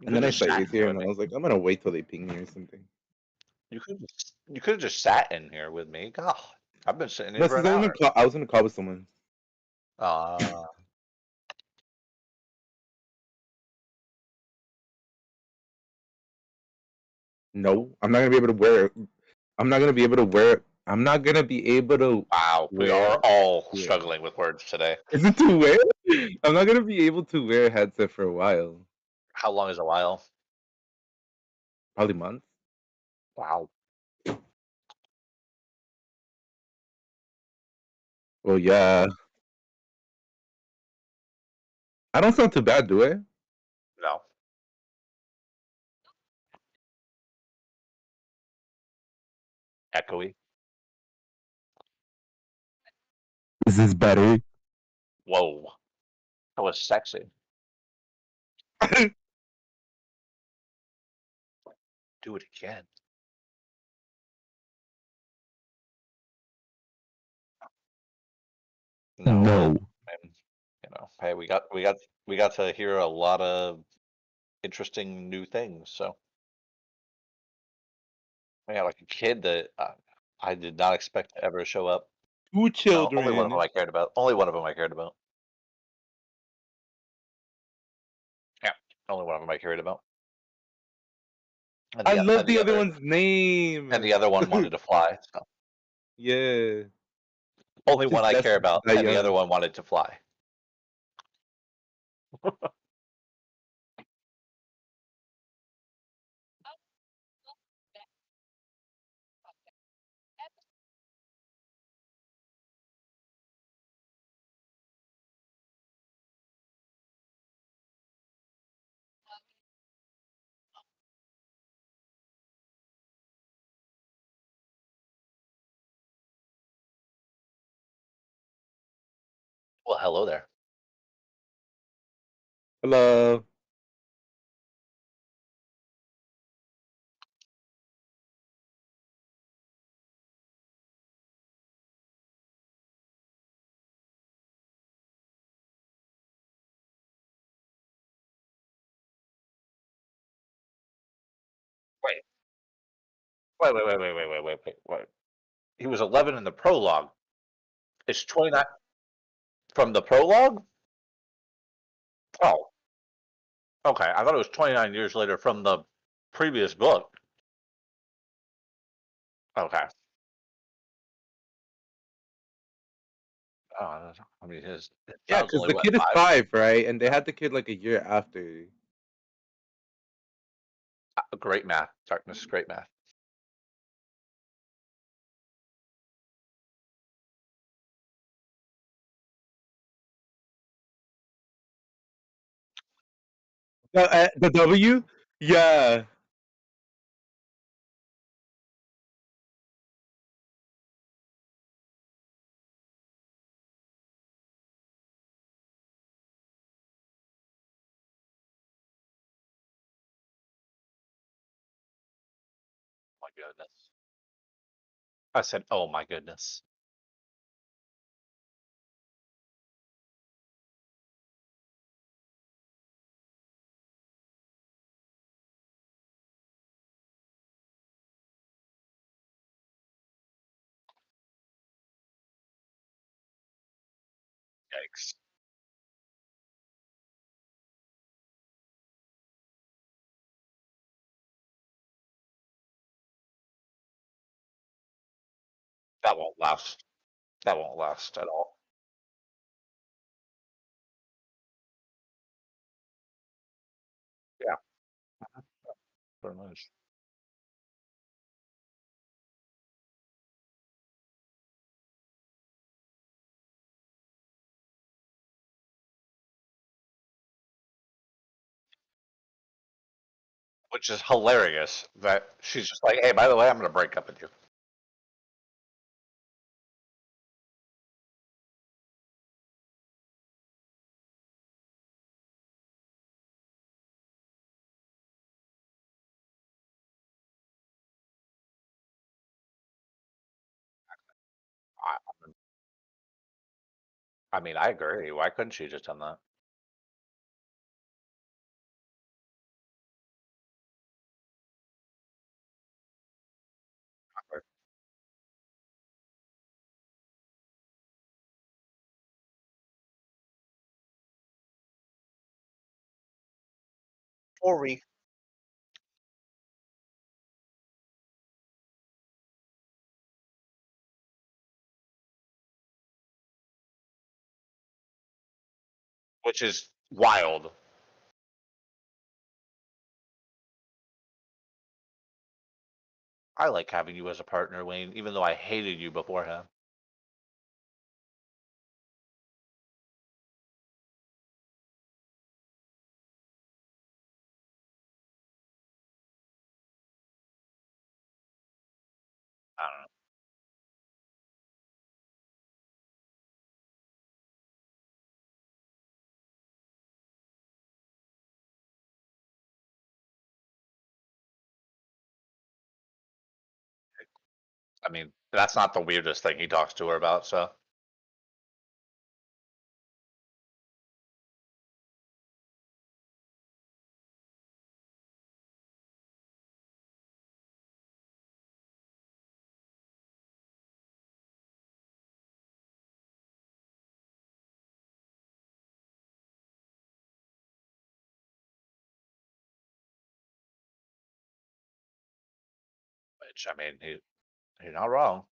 You And could then I just saw sat A's in here here, with and I me. was like, I'm gonna wait till they ping me or something. You could have just sat in here with me. God, I've been sitting here No, for since an I was in hour. a call, I was in a call with someone. Uh, No, I'm not gonna be able to wear it. I'm not gonna be able to wear it. I'm not gonna be able to wow, we wear. are all Yeah. struggling with words today. Is it to wear? I'm not gonna be able to wear a headset for a while. How long is a while? Probably months. Wow. Well, yeah. I don't sound too bad, do I? No. Echoey. Is this better? Whoa. That was sexy. Do it again. No, No. and hey, we got to hear a lot of interesting new things. So, yeah, like a kid that I did not expect to ever show up. Two No, only one of them children. I cared about. Only one of them I cared about. Yeah, only one of them I cared about. And I the love and the the other other one's name. and the other one wanted to fly. So Yeah. only one Just I care destined to about, die and the other young. one wanted to fly. Well, hello there. Hello. Wait, wait. He was 11 in the prologue. It's 29 from the prologue? Oh, okay. I thought it was 29 years later from the previous book. Okay. I mean, his Yeah, child's because only the what, kid is 5? 5, right? And they had the kid like a year after. Great math, darkness, great math. The W? Yeah. Oh my goodness. I said, oh my goodness. Yikes. That won't last. That won't last at all. Yeah, pretty much. Which is hilarious that she's just like, hey, by the way, I'm going to break up with you. I, I mean, I agree. Why couldn't she just done that? before we which is wild. I like having you as a partner, Wayne, even though I hated you beforehand. I don't know. I mean, that's not the weirdest thing he talks to her about, so which I mean, he's not wrong.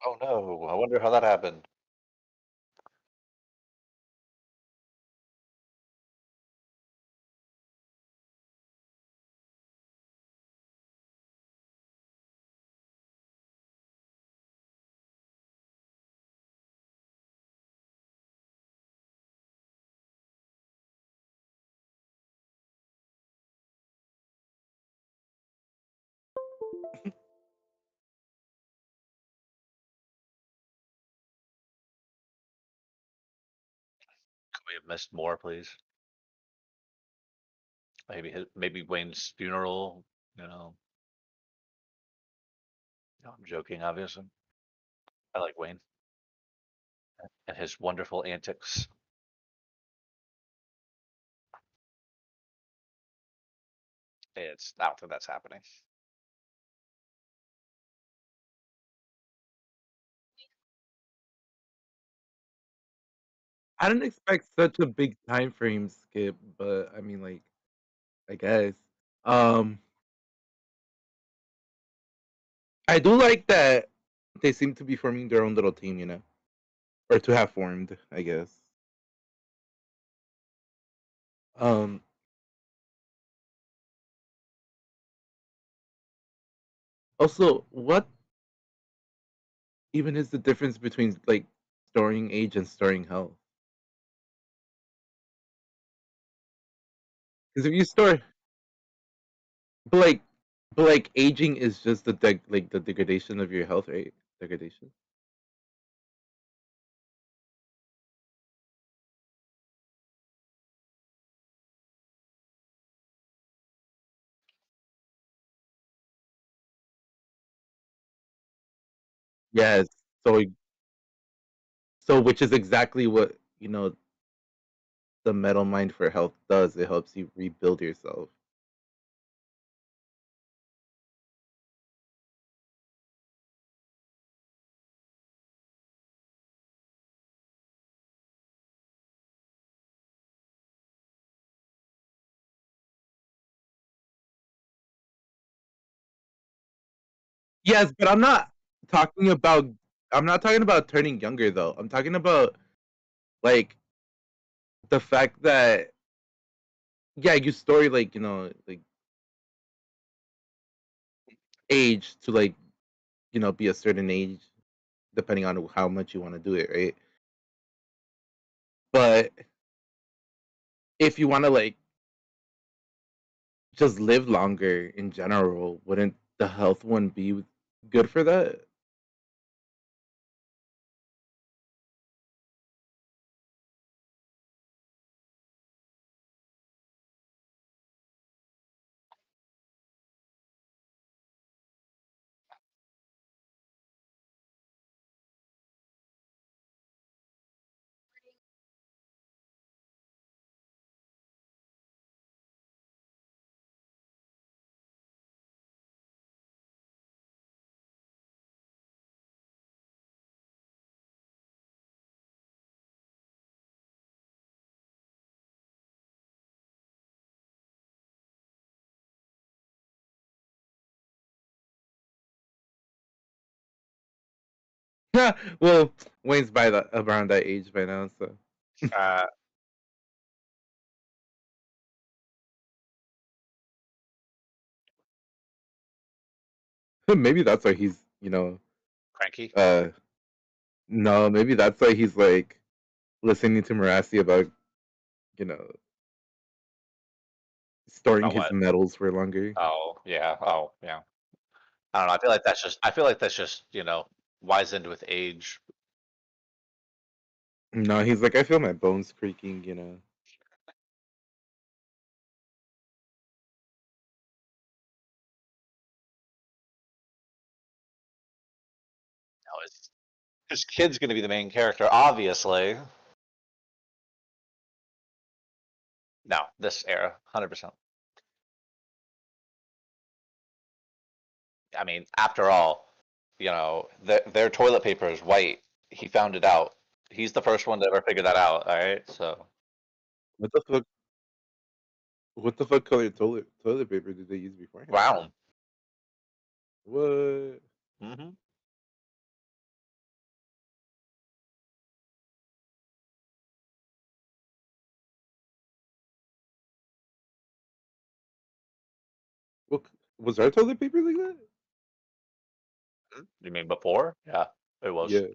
Oh no, I wonder how that happened. Could we have missed more, please? Maybe Wayne's funeral. You know, no, I'm joking, obviously. I like Wayne and his wonderful antics. I don't think that's happening. I didn't expect such a big time frame skip, but I mean, like, I guess. Um, I do like that they seem to be forming their own little team, or to have formed, I guess. Um, Also, what even is the difference between like storing age and storing health? Because if you store, but like, aging is just like the degradation of your health, right? Degradation. Yes. So, which is exactly what the metal mind for health does. It helps you rebuild yourself. Yes, but talking about. I'm not talking about turning younger though. I'm talking about like the fact that yeah, you store like like age to like be a certain age depending on how much you want to do it, right? But if you want to like just live longer in general, wouldn't the health one be good for that? Well, Wayne's by the around that age by now, so Uh, maybe that's why he's Cranky. uh no, maybe that's why he's like listening to Marassi about you know storing About his what? medals for longer. Oh, yeah. Oh, yeah. I don't know. I feel like that's just. I feel like that's just wizened with age. No, he's like I feel my bones creaking. No, his kid's gonna be the main character, obviously. No, this era, 100%. I mean, after all, their toilet paper is white. He found it out. He's the first one to ever figure that out. All right, so What the fuck? What the fuck color toilet paper did they use beforehand? brown. What? Hmm. What was our toilet paper like that? You mean before? Yeah, it was. Yeah.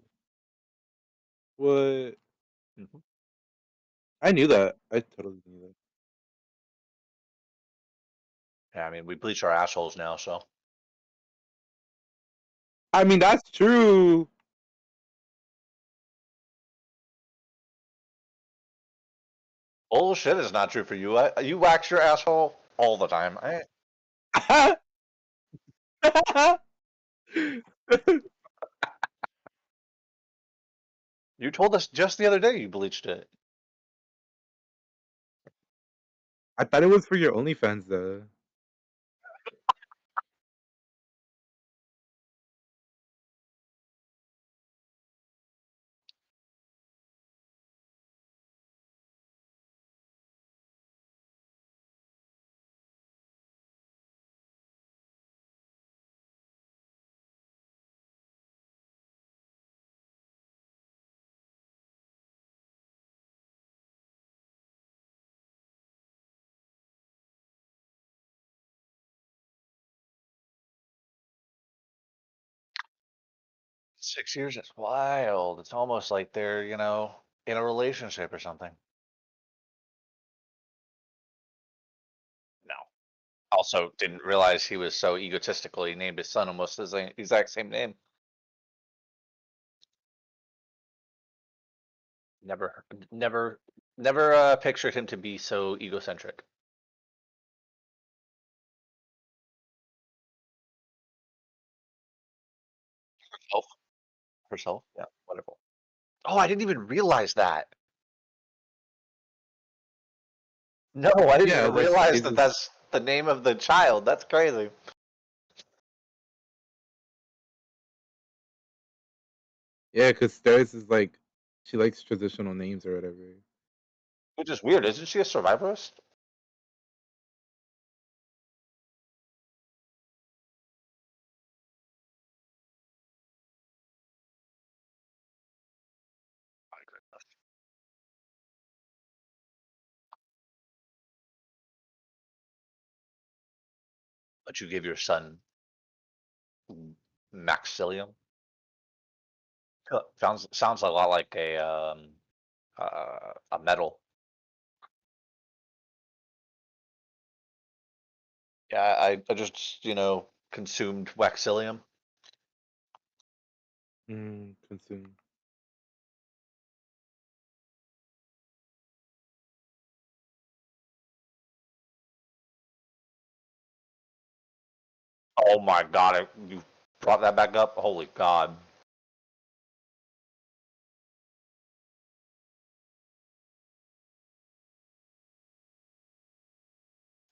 What? Hmm. I knew that. I totally knew that. Yeah, I mean, we bleach our assholes now, so I mean, that's true. bullshit is not true for you. You wax your asshole all the time. You told us just the other day you bleached it. I thought it was for your OnlyFans though. 6 years is wild. It's almost like they're, in a relationship or something. No. Also, didn't realize he was so egotistical. He named his son almost the exact same name. Never, never, never pictured him to be so egocentric. Herself, herself, yeah, wonderful. Oh, I didn't even realize that. No, I didn't Yeah, even like realize Stays that is that's the name of the child. That's crazy. yeah, because Stays is like she likes traditional names or whatever. Which is weird. Isn't she a survivalist? My goodness. But you give your son Maxillium? Sounds a lot like a metal. Yeah, I just, consumed Waxillium. Consume. Oh my God, you brought that back up? Holy God.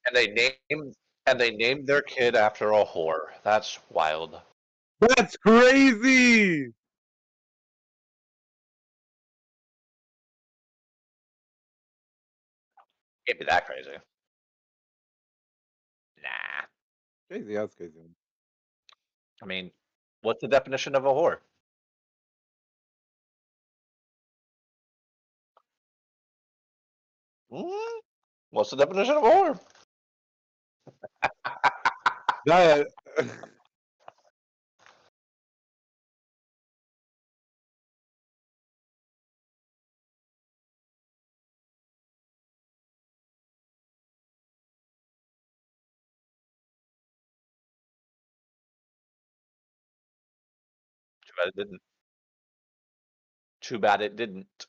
And they named their kid after a whore. That's wild. That's crazy. Can't be that crazy. Nah. Crazy. That's crazy. I mean, what's the definition of a whore? Mm, what's the definition of a whore? That Too bad it didn't. Too bad it didn't.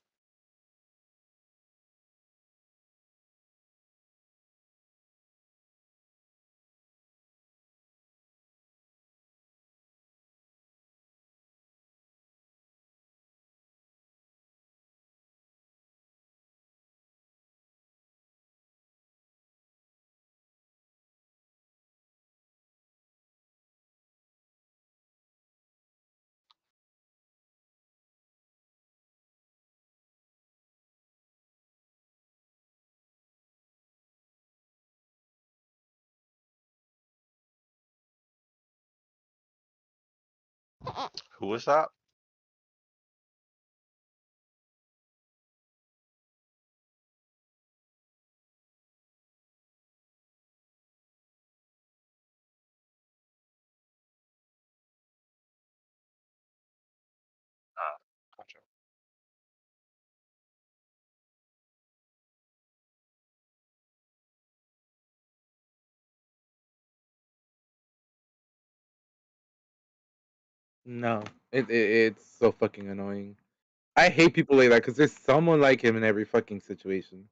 Who was that? Ah, gotcha. no, it's so fucking annoying. I hate people like that because there's someone like him in every fucking situation.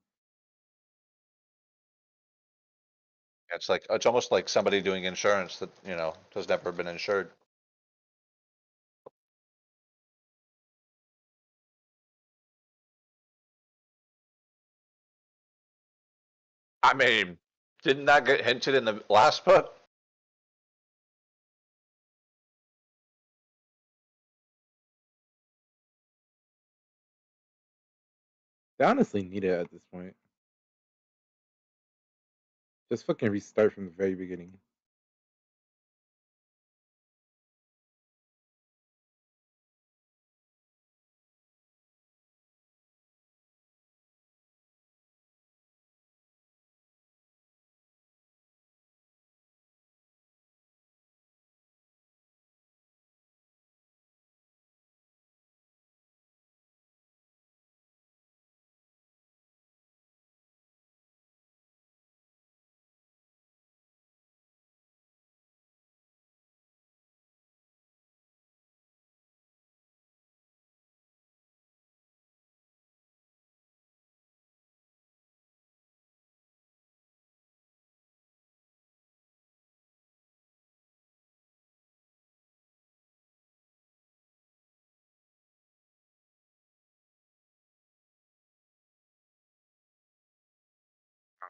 It's like it's almost like somebody doing insurance that has never been insured. I mean, didn't that get hinted in the last book? They honestly need it at this point. Just fucking restart from the very beginning.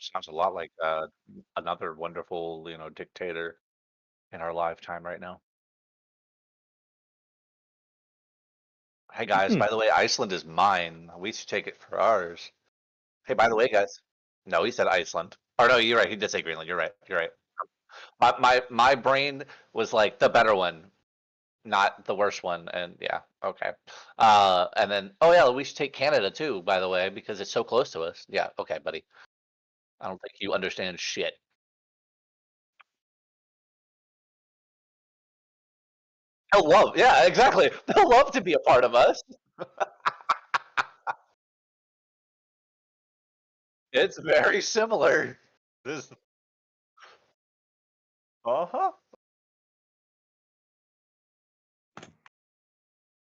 Sounds a lot like another wonderful, dictator in our lifetime right now. Hey guys, by the way, Iceland is mine. We should take it for ours. Hey, by the way, guys. No, he said Iceland. Or no, you're right. He did say Greenland. You're right. You're right. My brain was like the better one, not the worst one. And yeah, okay. And then oh yeah, we should take Canada too, by the way, because it's so close to us. Yeah, okay, buddy. I don't think you understand shit. They'll love, yeah, exactly. They'll love to be a part of us. It's very similar. This, uh-huh.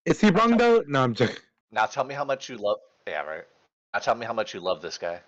Is he Now wrong tell, though? No, I'm joking. now tell me how much you love. Yeah, right. Now tell me how much you love this guy.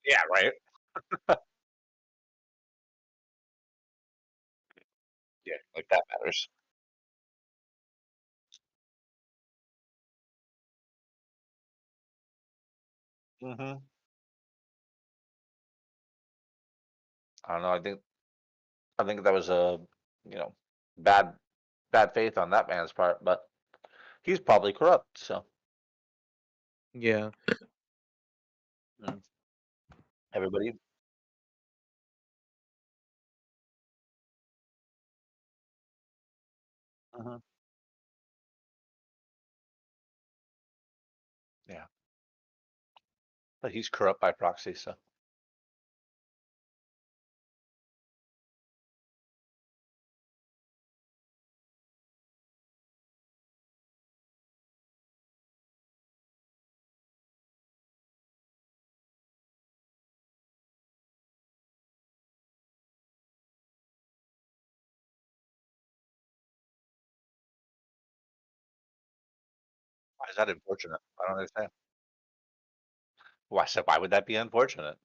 Yeah, right. Yeah, like that matters. Hmm. I don't know. I think that was a you know bad bad faith on that man's part, but he's probably corrupt. So Yeah. mm, everybody, mhm, yeah, but he's corrupt by proxy. So why is that unfortunate? I don't understand. Why would that be unfortunate?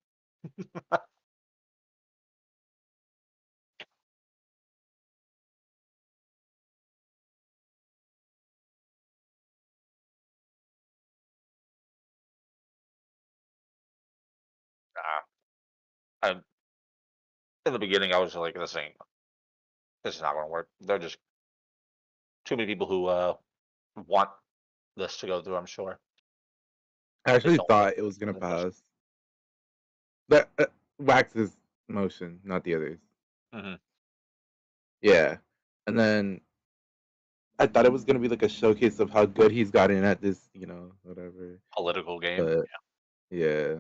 Nah, I, in the beginning, I was like, this is not going to work. They're just too many people who want this to go through. I'm sure I they actually don't want thought it was it gonna in person. pass. But Wax's motion, not the others. Hmm. Yeah. And then I thought it was gonna be like a showcase of how good he's gotten at this, whatever. Political game. But yeah.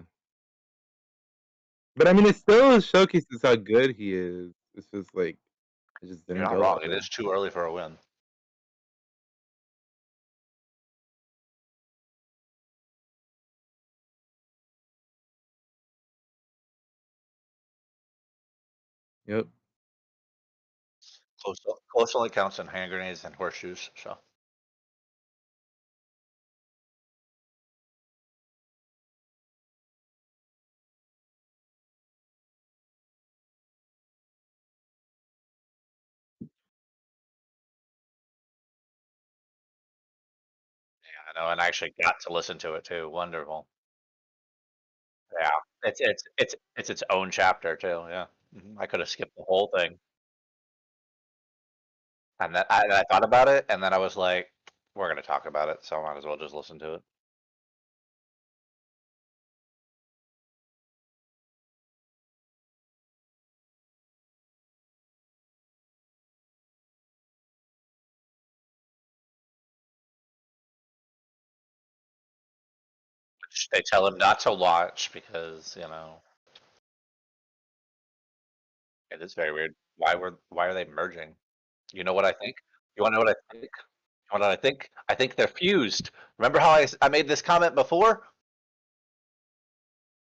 But I mean, it still showcases how good he is. It's just like it just You're didn't not go wrong. that It way. is too early for a win. Yep. Close only counts in hand grenades and horseshoes. So yeah, I know, and I actually got to listen to it too. Wonderful. Yeah, it's its own chapter too. Yeah, I could have skipped the whole thing, and then I thought about it, and then I was like, we're gonna talk about it, so I might as well just listen to it. They tell him not to watch because it is very weird. Why are they merging? You know what I think? You want to know what I think? You want to know what I think? I think they're fused. Remember how I made this comment before?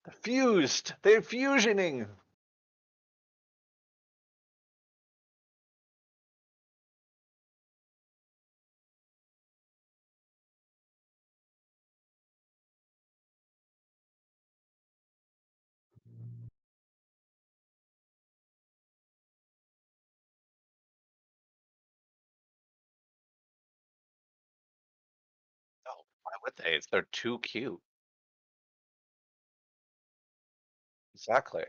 They're fused. They're fusioning. Oh, why would they? They're too cute. Exactly.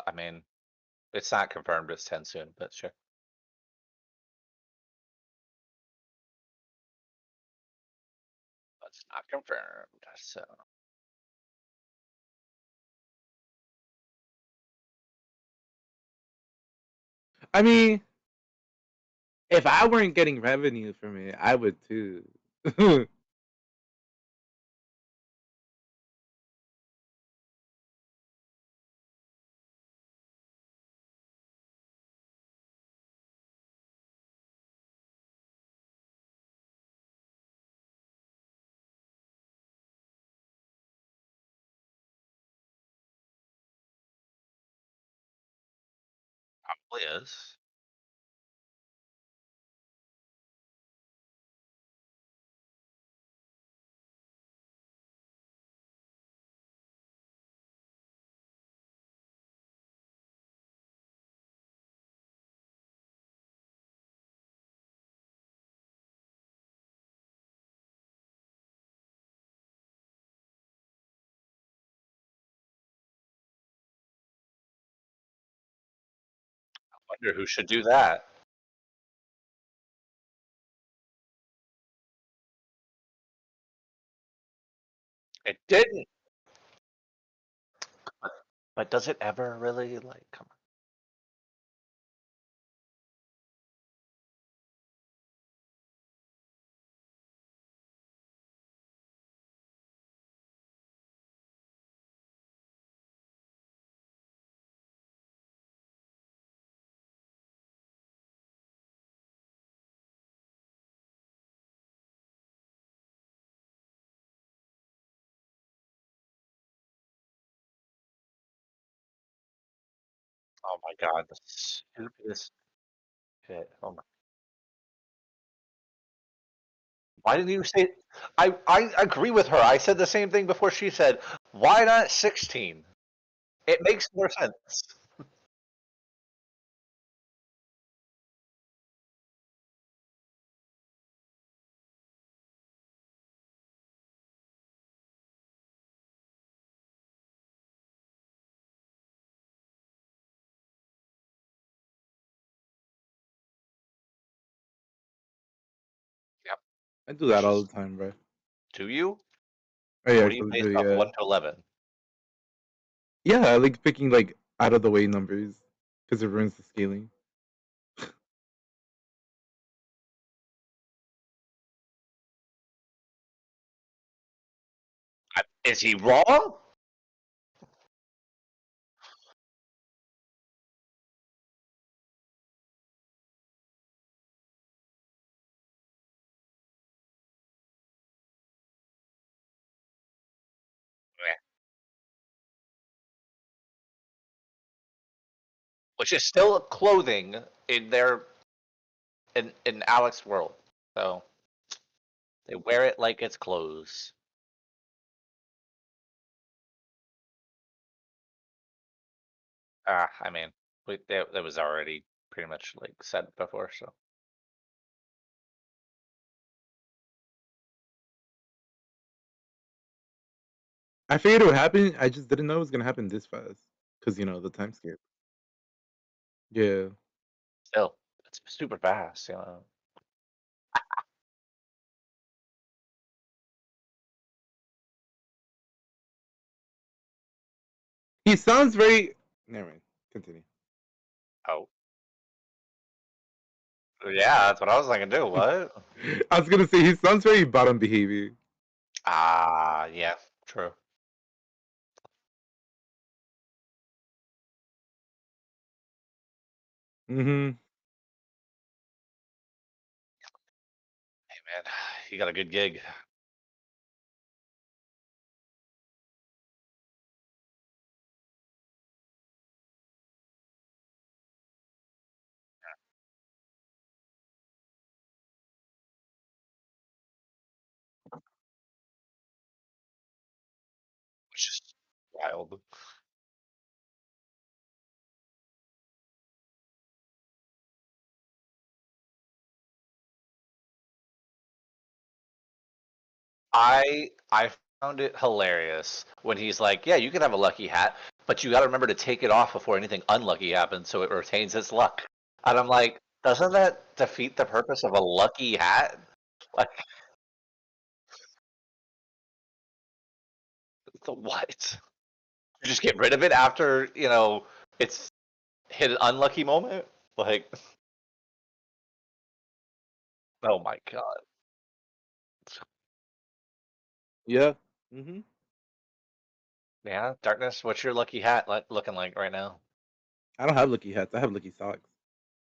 I mean, it's not confirmed. It's 10 soon, but sure. It's not confirmed. So I mean, if I weren't getting revenue from it, I would too. is. Wonder who should do that. It didn't. But does it ever really like come on? Oh my god, the stupidest shit. Oh my, why didn't you say I agree with her. I said the same thing before she said, why not 16? It makes more sense. Yep. I do that Which all is the time, bro. to you? Oh yeah, What do you actually base do. off Yeah, 1 to 11? yeah. I like picking like out of the way numbers because it ruins the scaling. Is he wrong? Eh, which is still clothing in their in Alex's world. So they wear it like it's clothes. I mean, that was already pretty much like said before. So I figured it would happen. I just didn't know it was gonna happen this fast because the time skip. Yeah, still, it's super fast. he sounds very. Never mind. Continue. Oh, yeah, that's what I was thinking too. What? I was gonna say he sounds very bottom behavior. Ah, yeah, true. Hmm. Hey man, you got a good gig. Which is wild. I found it hilarious when he's like, "Yeah, you can have a lucky hat, but you got to remember to take it off before anything unlucky happens, so it retains its luck." And I'm like, doesn't that defeat the purpose of a lucky hat? Like, the what? You just get rid of it after it's hit an unlucky moment? Like, oh my god. Yeah. Hmm. Yeah, darkness. What's your lucky hat looking like right now? I don't have lucky hats. I have lucky socks.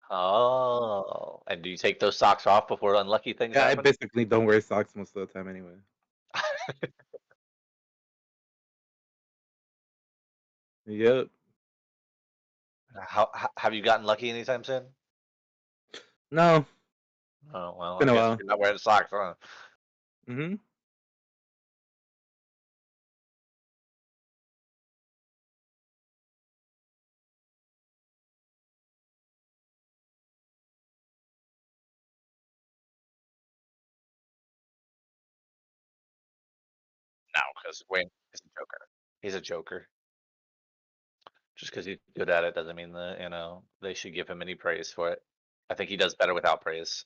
Oh, and do you take those socks off before unlucky things Yeah, I happen? basically don't wear socks most of the time anyway. Yep. How have you gotten lucky anytime soon? No, Oh well, I been a guess while. you're not wearing socks, huh? Hmm. No, because Wayne is a joker. He's a joker. Just because he's good at it doesn't mean that they should give him any praise for it. I think he does better without praise.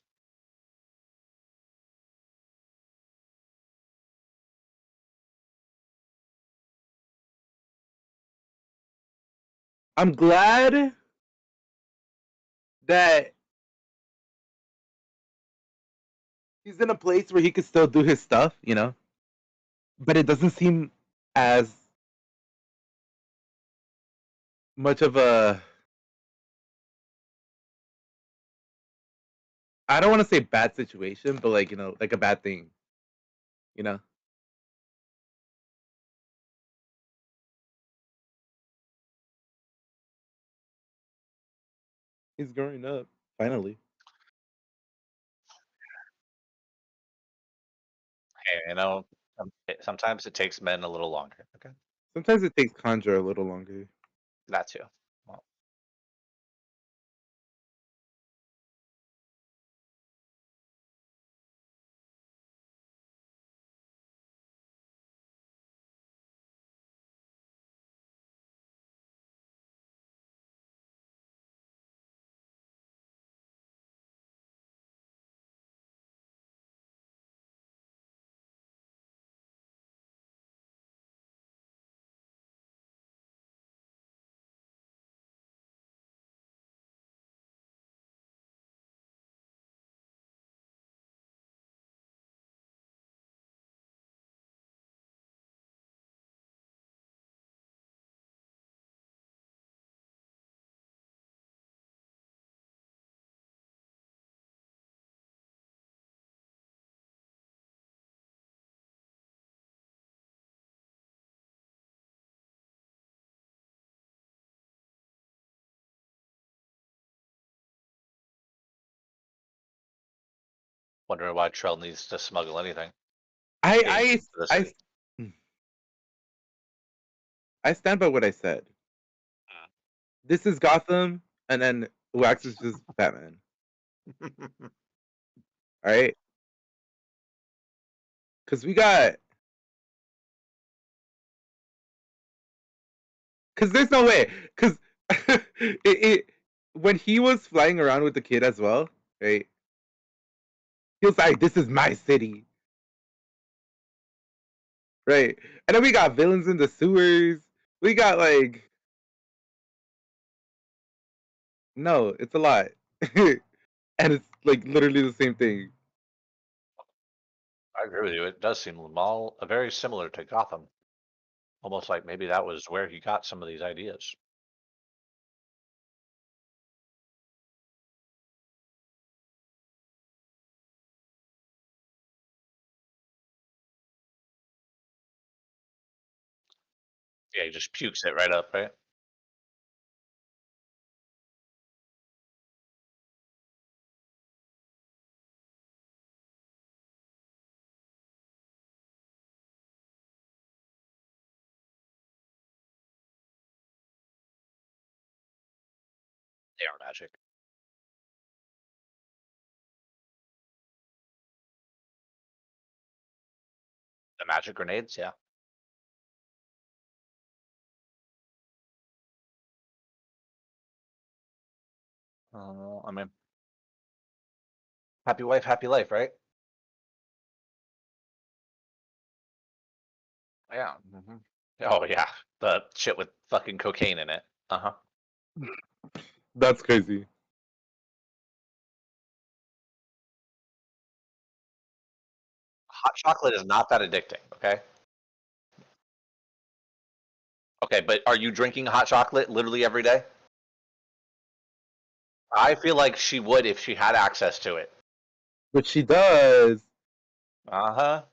I'm glad that he's in a place where he can still do his stuff, but it doesn't seem as much of a, I don't want to say bad situation, but like, like a bad thing, you know? He's growing up, finally. Hey, sometimes it takes men a little longer. Okay, Sometimes it takes Conjure a little longer. that too. Well, wondering why Trell needs to smuggle anything. Getting I, to the I, city. I stand by what I said. This is Gotham, and then Wax is just Batman. All right, because because there's no way, because it when he was flying around with the kid as well, right? He was like, "This is my city," right? And then we got villains in the sewers. We got like, no, it's a lot, and it's like literally the same thing. I agree with you. It does seem all very similar to Gotham. Almost like maybe that was where he got some of these ideas. Yeah, he just pukes it right up, right? They are magic. The magic grenades, yeah. I mean, happy wife, happy life, right? Yeah. Oh yeah, the shit with fucking cocaine in it. Uh-huh. That's crazy. Hot chocolate is not that addicting, okay? Okay, but are you drinking hot chocolate literally every day? I feel like she would if she had access to it. But she does. Uh-huh.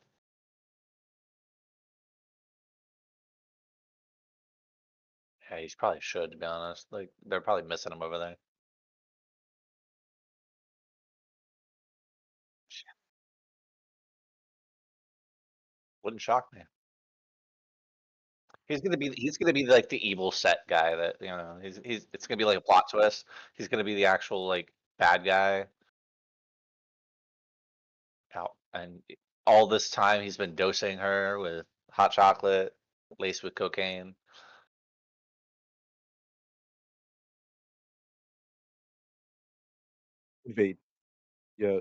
Yeah, he probably should, to be honest. Like, they're probably missing him over there. Wouldn't shock me. He's gonna be like the evil set guy that, he's it's gonna be like a plot twist. He's gonna be the actual like bad guy out, and all this time he's been dosing her with hot chocolate laced with cocaine. Invade. Yeah.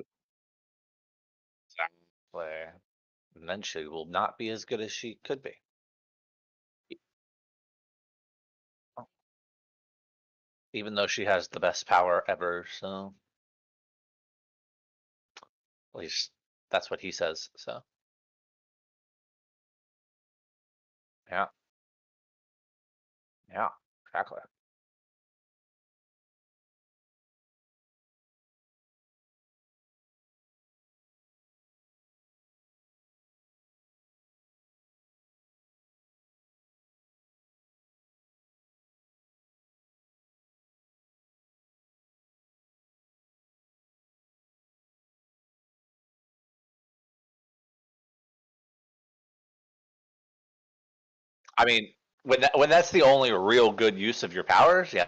Exactly. And then she will not be as good as she could be. E- Even though she has the best power ever, so at least that's what he says. So yeah, yeah, exactly. I mean, when that's the only real good use of your powers, yeah.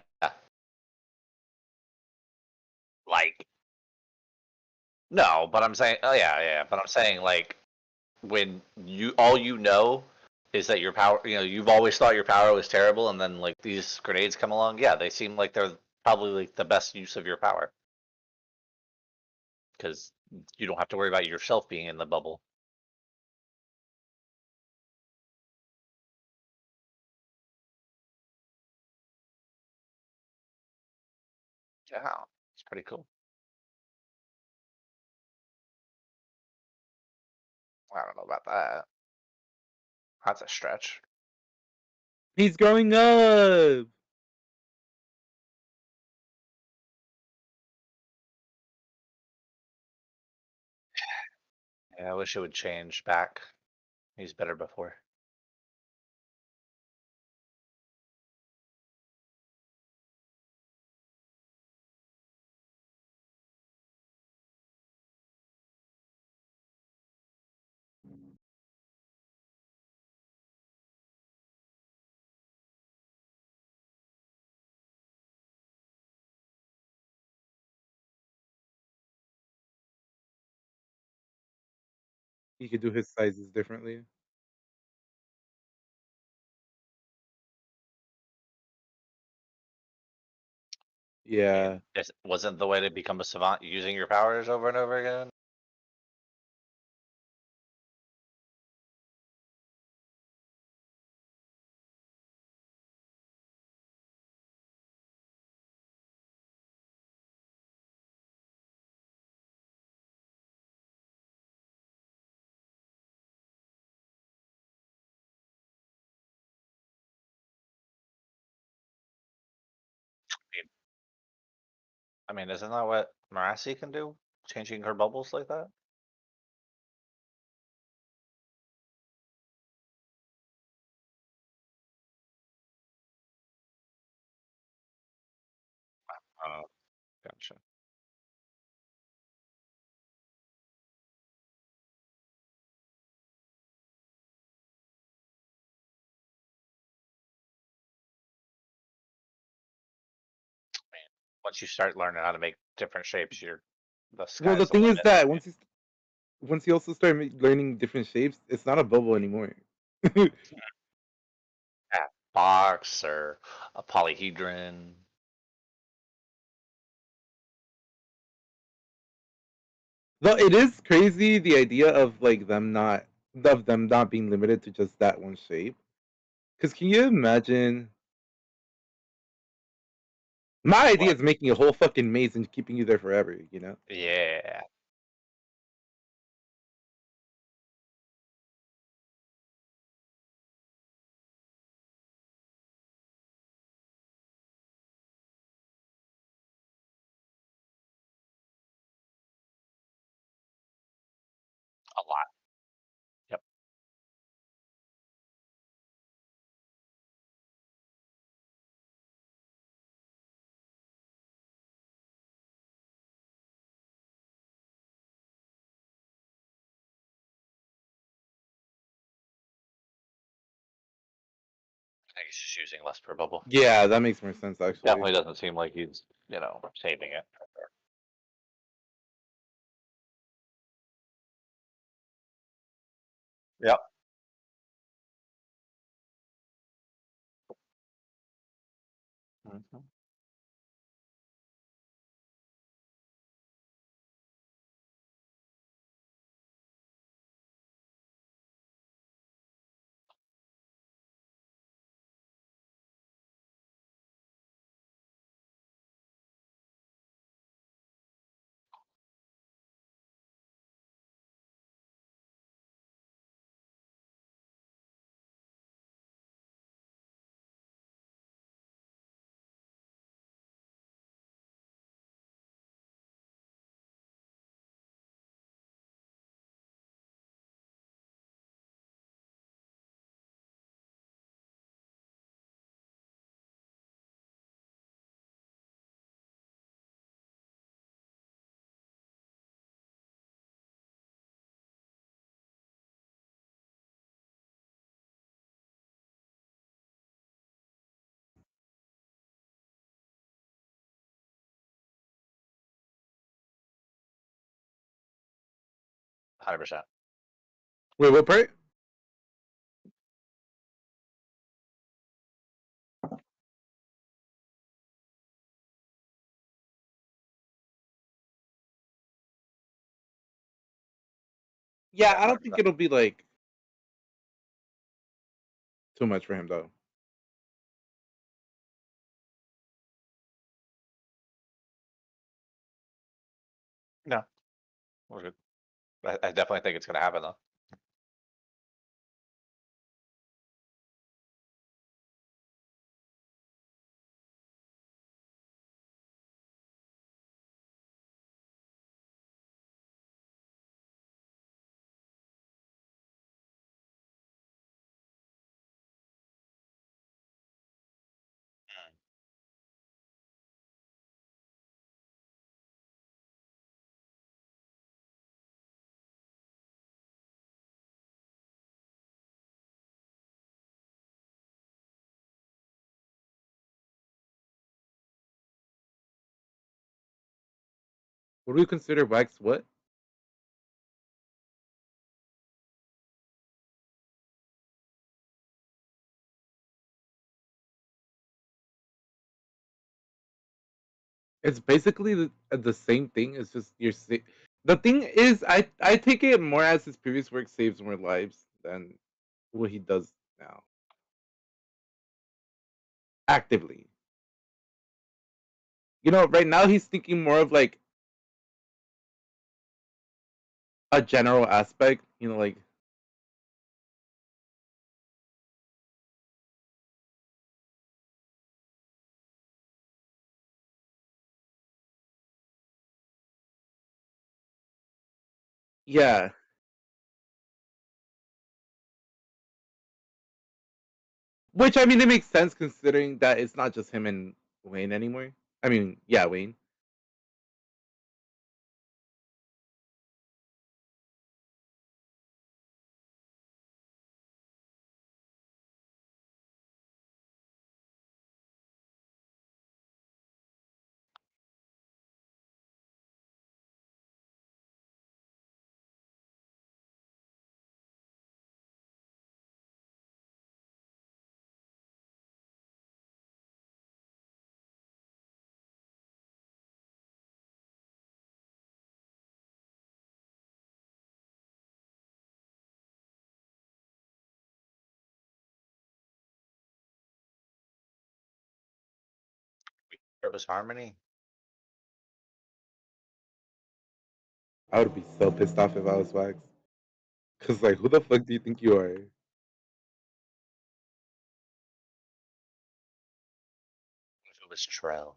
Like, no, but I'm saying, oh yeah, yeah, but I'm saying like when you all you know is that your power, you've always thought your power was terrible, and then like these grenades come along, yeah, they seem like they're probably like the best use of your power because you don't have to worry about yourself being in the bubble. Yeah, it's pretty cool. I don't know about that. That's a stretch. He's growing up. Yeah, I wish it would change back. He's better before. He could do his sizes differently. And Yeah. it wasn't the way to become a savant using your powers over and over again. I mean, isn't that what Marassi can do? Changing her bubbles like that? Oh, gotcha. Once you start learning how to make different shapes, the Well, the sky's the thing is limit. that once you also start learning different shapes, it's not a bubble anymore. Yeah, box or a polyhedron. Though it is crazy the idea of them not being limited to just that one shape. Because can you imagine? My idea What? is making a whole fucking maze and keeping you there forever. You know? Yeah, a lot. Yep. think he's just using less per bubble. Yeah, that makes more sense actually. Definitely doesn't seem like he's, saving it. Yep. Mhm. 100%. Wait, what part? Yeah, Yeah, I don't think 100%. it'll be like too much for him though. No, we're good. I definitely think it's gonna happen though. What do we consider wax? What? It's basically the same thing. It's just the thing is, I take it more as his previous work saves more lives than what he does now actively. Right now he's thinking more of like a general aspect. Like yeah, which I mean it makes sense considering that it's not just him and Wayne anymore. I mean, yeah, Wayne. It was Harmony. I would be so pissed off if I was Wax. Cause like, who the fuck do you think you are? It was Trell.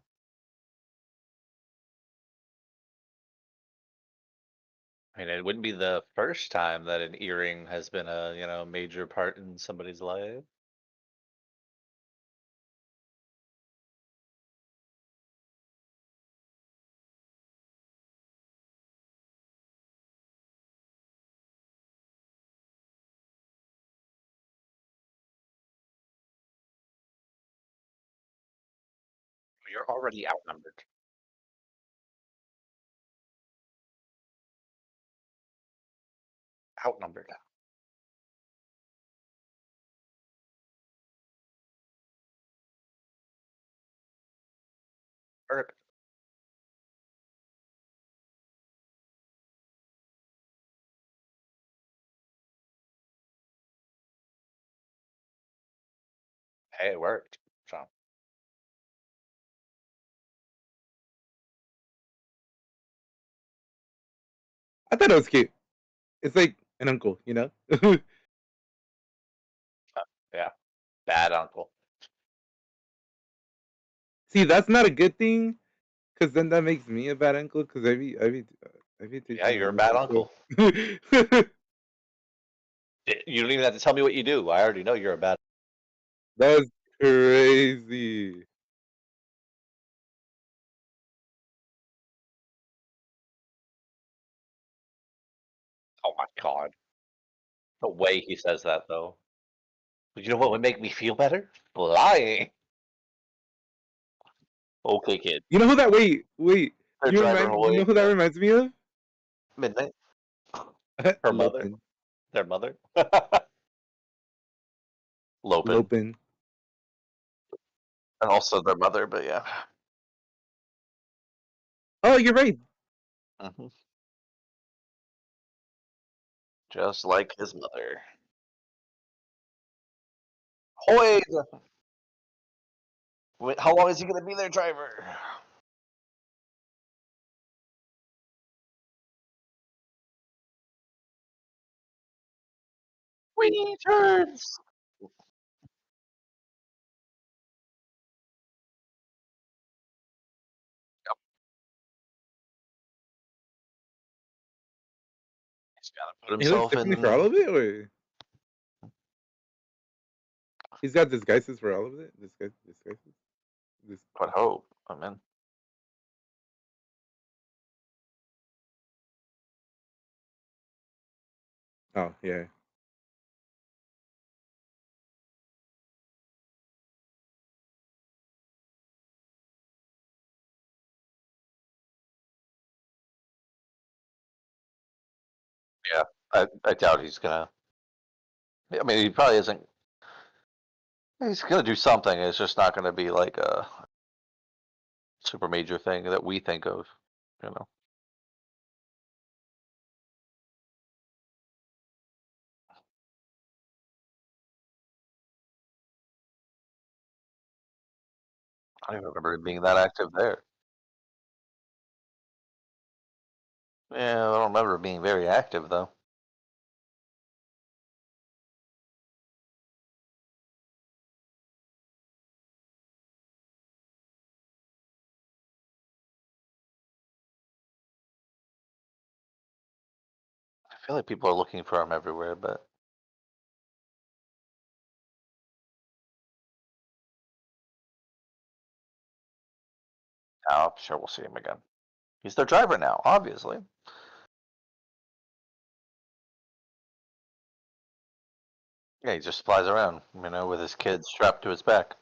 I mean, it wouldn't be the first time that an earring has been a, major part in somebody's life. You're already outnumbered. Outnumbered. Or- Hey, it worked. So I thought it was cute. It's like an uncle, you know. yeah, bad uncle. See, that's not a good thing because then that makes me a bad uncle because I be Yeah, teaching my you're a bad nephew uncle. stuff. You don't even have to tell me what you do. I already know you're a bad. That's crazy. Oh my god, the way he says that though. But you know what would make me feel better? Flying. Okay, kid. You know who that? Wait. They're driving You know away. who that Yeah, reminds me of? midnight. Her mother. Lopin. Their mother. Lopin. Lopin. And also their mother, but yeah. Oh, you're right. Hmm. Just like his mother. Hoy! Wait, how long is he gonna be their driver? Three turns. He's gotta put He looks himself differently for in. all of it, or he's got disguises for all of it. Disguises. This. But hope. I'm in. Oh yeah. Yeah, I doubt he's gonna. I mean, he probably isn't. He's gonna do something. It's just not gonna be like a super major thing that we think of. You know. I don't even remember him being that active there. Yeah, I don't remember him being very active though. I feel like people are looking for him everywhere, but I'm sure we'll see him again. He's their driver now, obviously. Yeah, he just flies around, with his kids strapped to his back.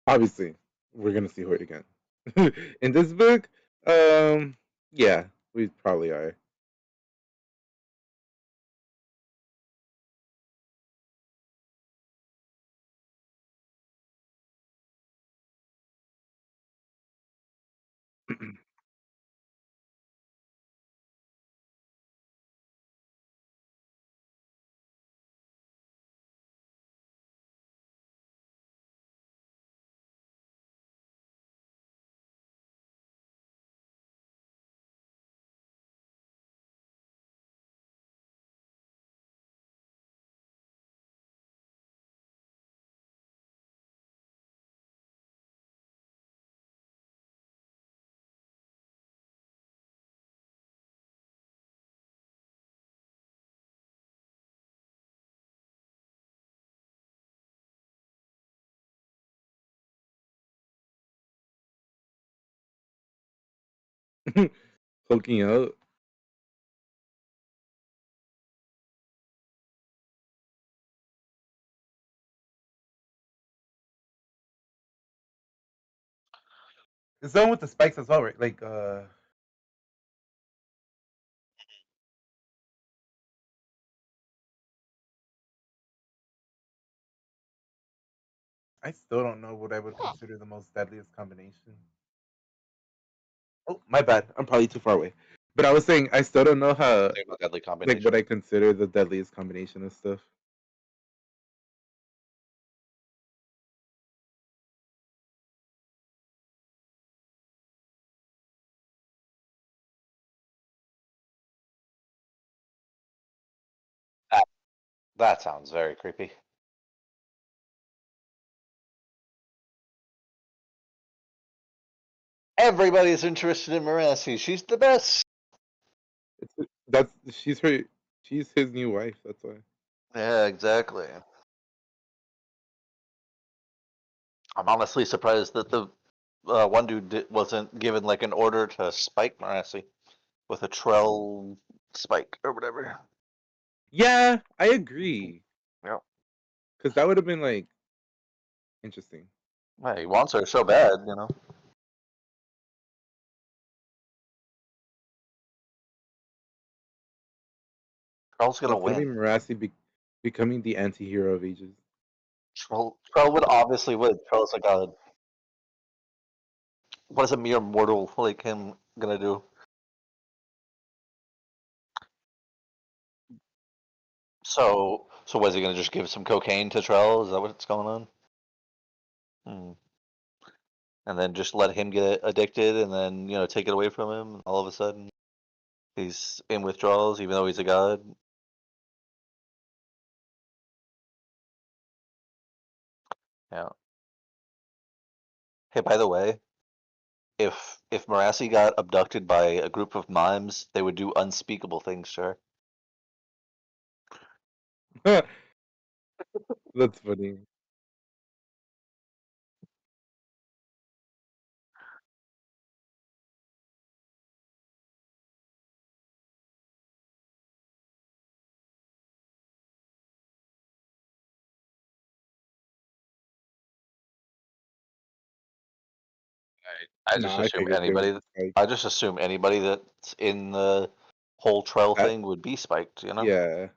Obviously, we're gonna see Hoyt again. In this book, um, yeah, we probably are. Hulking out. It's the one with the spikes as well, right? Like, I still don't know what I would consider the most deadliest combination. Oh, my bad. I'm probably too far away. But I was saying I still don't know how, Think about deadly like, what combination. I consider the deadliest combination of stuff. That, that sounds very creepy. Everybody's interested in Marassi. She's the best. That's she's his new wife. That's why. Yeah, exactly. I'm honestly surprised that the one dude wasn't given like an order to spike Marassi with a Trell spike or whatever. Yeah, I agree. Yeah. Because that would have been like interesting. Yeah, he wants her so bad, you know. Trell's No, gonna it's gonna be win. Marassi becoming the anti-hero of ages. Trell would obviously win. Trell's a god. What is a mere mortal like him gonna do? So was he gonna just give some cocaine to Trell? Is that what's going on? Hmm. And then just let him get addicted, and then take it away from him. And all of a sudden, he's in withdrawals, even though he's a god. Yeah. Hey, by the way, if Marassi got abducted by a group of mimes, they would do unspeakable things to her. That's funny. I No, just I assume figured they would anybody. be like, I just assume anybody that's in the whole Trell that. thing would be spiked. Yeah,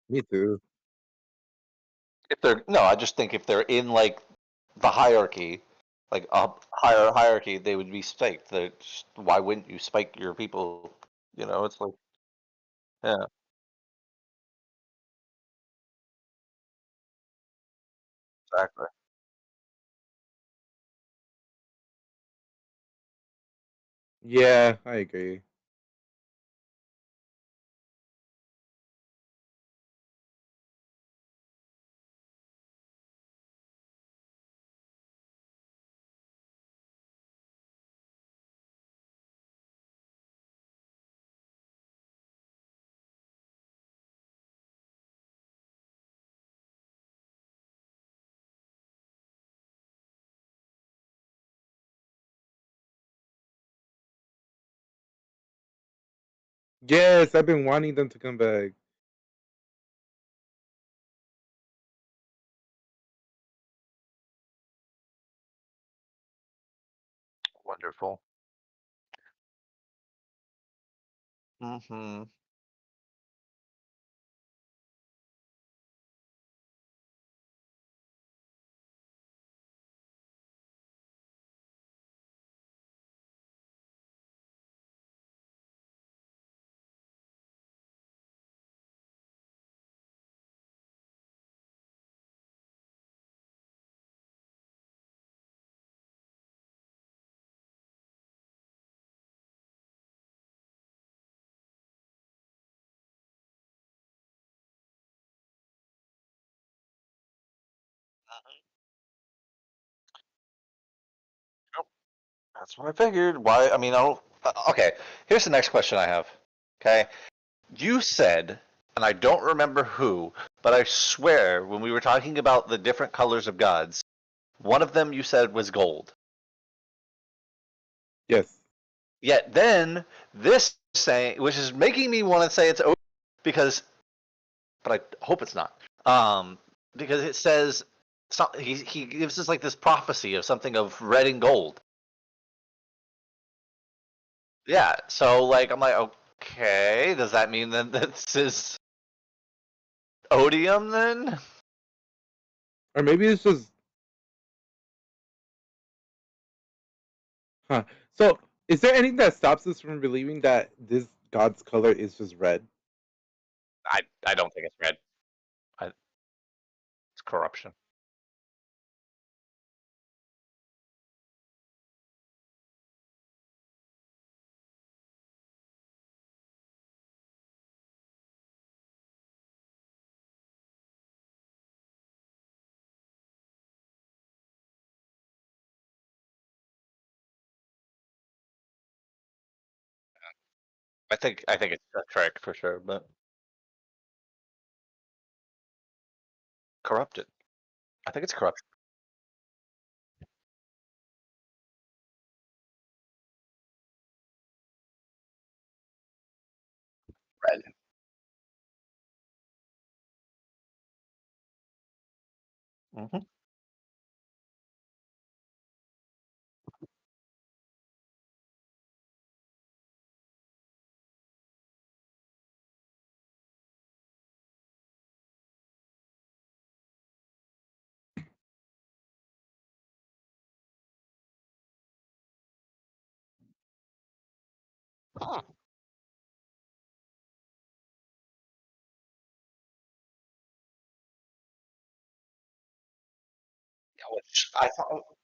me too. If they're no, I just think if they're in like the hierarchy, like a higher hierarchy, they would be spiked. Why wouldn't you spike your people? It's like yeah, exactly. Yeah, I agree. Yes, I've been wanting them to come back. Wonderful. Hmm. That's what I figured. Why? I mean, I don't. Okay, here's the next question I have. Okay, you said, and I don't remember who, but I swear when we were talking about the different colors of gods, one of them you said was gold. Yes. Yet then this saying, which is making me want to say it's over because, but I hope it's not. Because it says he gives us like this prophecy of something of red and gold. Yeah, so like I'm like, okay, does that mean that this is odium then? Or maybe it's just huh. So is there anything that stops us from believing that this God's color is just red? I don't think it's red. It's corruption. I think it's a trick for sure, but corrupted. I think it's corruption. Red. Hmm. Which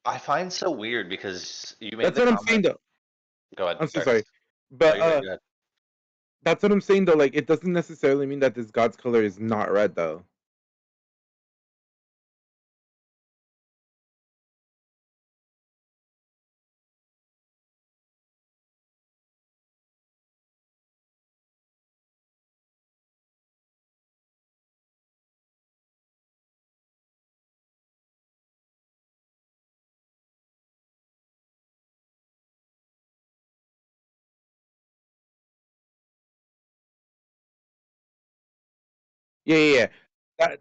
I find so weird because you made That's the what I'm saying comment. though. Go ahead. I'm so Sorry. sorry. No, But you're right. Go ahead. that's what I'm saying though. Like it doesn't necessarily mean that this God's color is not red though. Yeah, yeah, yeah. That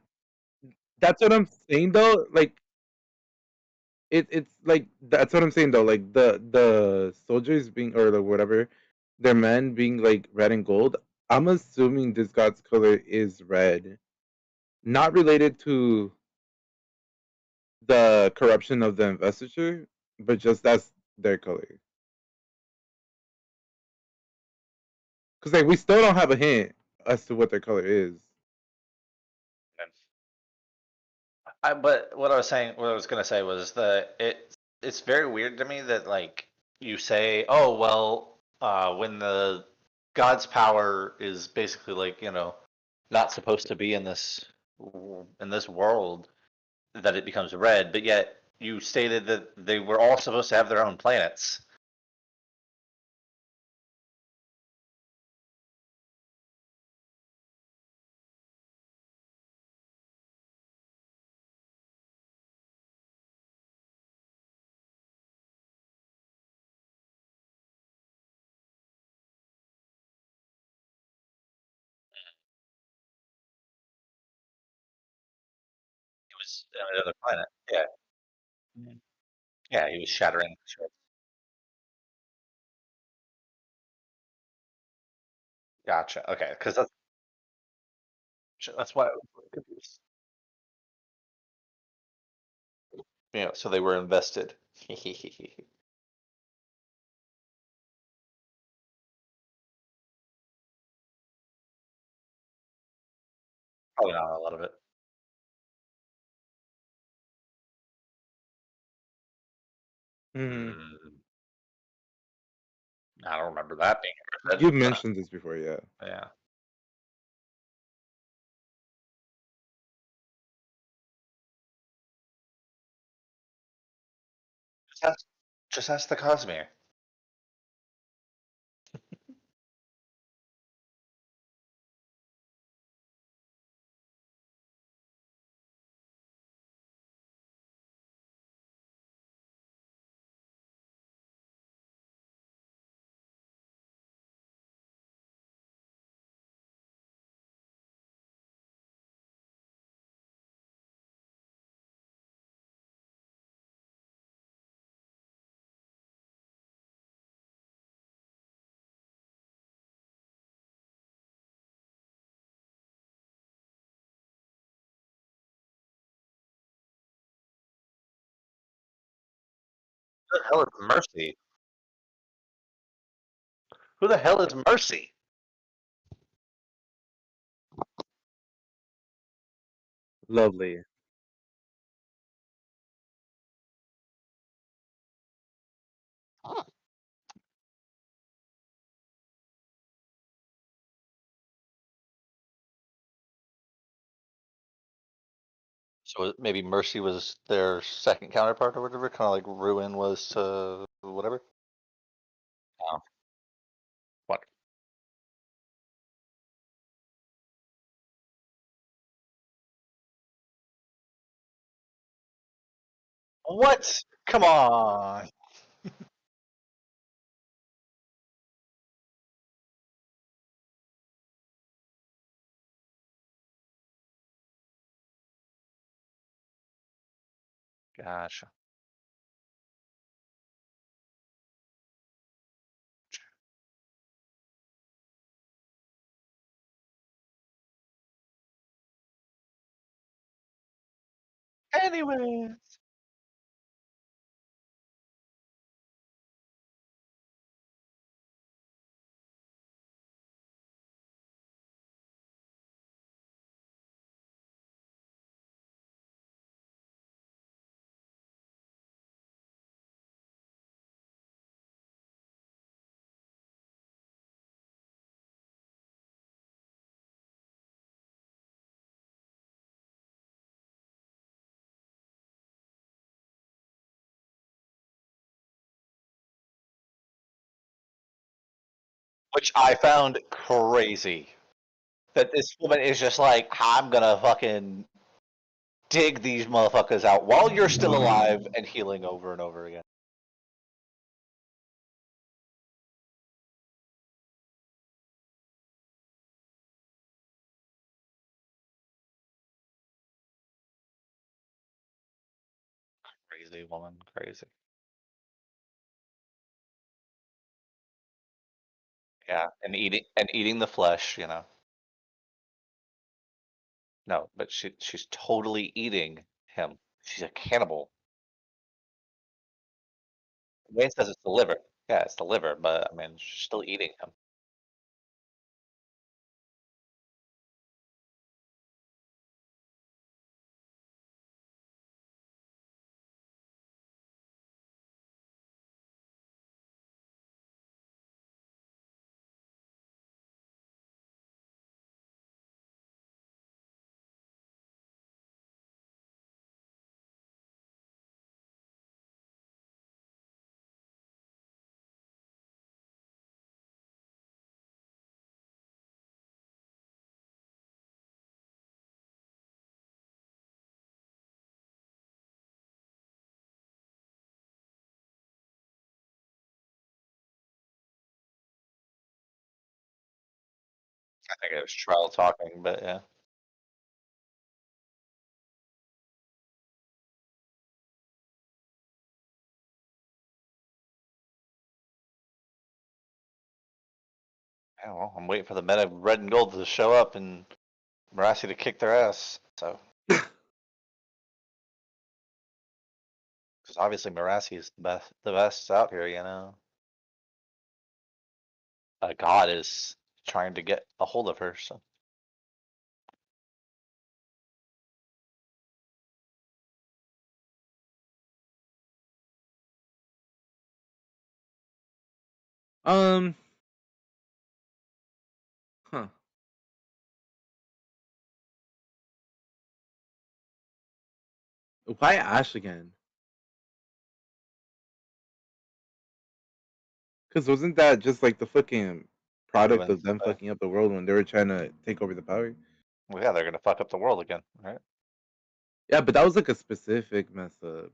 that's what I'm saying though. Like it's like that's what I'm saying though. Like the soldiers being or the whatever, their men being like red and gold. I'm assuming this God's color is red, not related to the corruption of the investiture, but just that's their color. Because like we still don't have a hint as to what their color is. But what I was saying, what I was gonna say was that it's very weird to me that like you say, oh well, when the God's power is basically like not supposed to be in this world, that it becomes red, but yet you stated that they were all supposed to have their own planets. It was another planet. Yeah. Mhm. Yeah, he was shattering. Sure. Gotcha. Okay, because that's why I was really confused. Yeah, so they were invested. Probably not a lot of it. Mm, Mm, I don't remember that being you've said. mentioned this before, yeah. Yeah. Just ask, just ask the Cosmere. Who the hell is Mercy? Who the hell is Mercy? Lovely. So maybe Mercy was their second counterpart or whatever, kind of like Ruin was to whatever. Oh, what? What? Come on. Gosh. Anyway. Which I found crazy. That this woman is just like, I'm gonna fucking dig these motherfuckers out while you're still alive and healing over and over again. Crazy woman, crazy. Yeah, and eating the flesh, you know. No, but she's totally eating him. She's a cannibal. Wayne says it's the liver. Yeah, it's the liver, but I mean, she's still eating him. I think it was trial talking, but yeah. Yeah, well, I'm waiting for the men of red and gold to show up and Marassi to kick their ass. So, because obviously Marassi is the best out here, you know. God is trying to get a hold of her. So, Um, huh. Why Ash again? Because wasn't that just like the fucking product ruins. of them fucking up the world when they were trying to take over the power? Well, yeah, they're gonna fuck up the world again, right? Yeah, but that was like a specific mess up.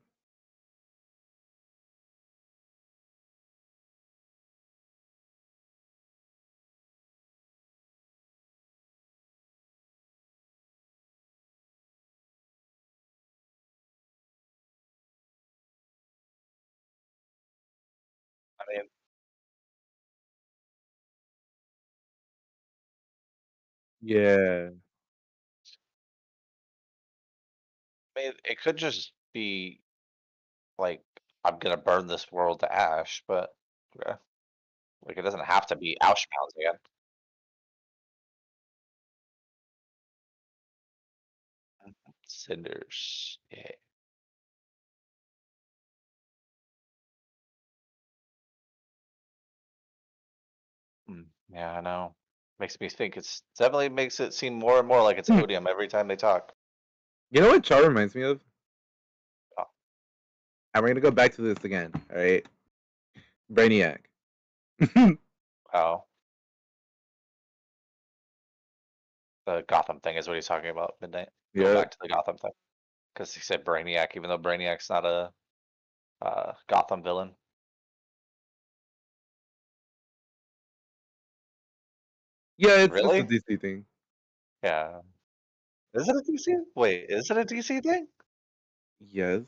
I mean, Yeah. it could just be like I'm gonna burn this world to ash, but yeah, like it doesn't have to be Auschwitz again. Cinders. Yeah. Yeah, I know. Makes me think it's definitely makes it seem more and more like it's Hmm. odium every time they talk. You know what Char reminds me of? Oh, And we're gonna go back to this again. All right, Brainiac. oh, the Gotham thing is what he's talking about. Midnight. Going Yeah, back to the Gotham thing because he said Brainiac, even though Brainiac's not a Gotham villain. yeah, it's just a Really? DC thing. Yeah. Is it a DC? Wait, is it a DC thing? Yes,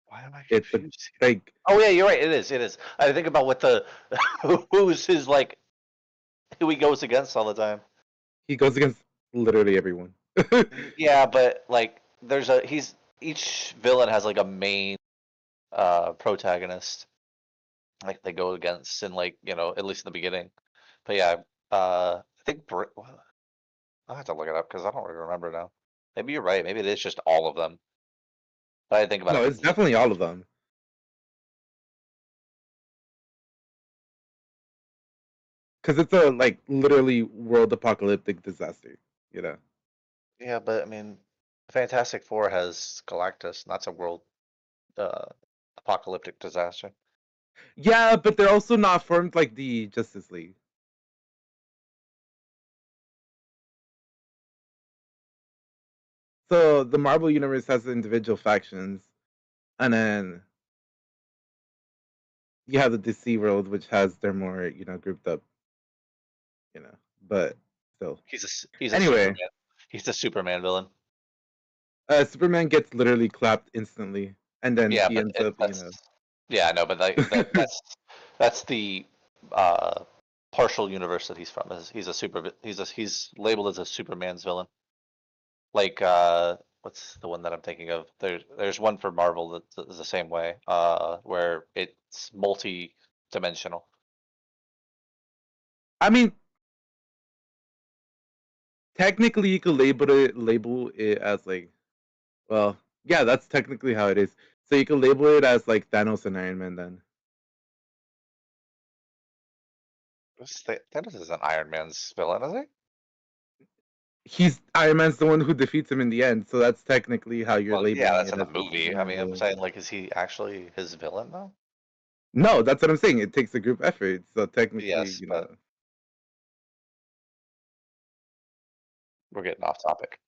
Why am I it's a confused? like Oh yeah, you're right. It is. It is. I think about what the who's his like who he goes against all the time. he goes against literally everyone. Yeah, but like there's a he's each villain has like a main protagonist like they go against in like at least in the beginning. But yeah, I think I'll have to look it up because I don't really remember now. Maybe you're right. Maybe it is just all of them. But I think about No, it it's because definitely all of them. Because it's a like literally world apocalyptic disaster. You know. yeah, but I mean, Fantastic Four has Galactus, and that's a world uh, apocalyptic disaster. Yeah, but they're also not formed like the Justice League. So the Marvel universe has individual factions, and then you have the DC world, which has their more grouped up. You know, but still. He's a Anyway, Superman. He's a Superman villain. Superman gets literally clapped instantly, and then Yeah, he but ends up, that's yeah, I know, but that's the uh, partial universe that he's from. He's labeled as a Superman's villain. Like what's the one that I'm thinking of? There's one for Marvel that is the same way, where it's multi-dimensional. I mean, technically, you could label it as like, well, yeah, that's technically how it is. So you could label it as like Thanos and Iron Man. Then Thanos is an Iron Man's villain, is he? he's Iron Man's the one who defeats him in the end. So that's technically how you're Well, yeah, labeling that's it in the as a movie. I Superman mean, I'm villain. saying like, is he actually his villain though? No, that's what I'm saying. It takes a group effort. So technically, Yes, but we're getting off topic.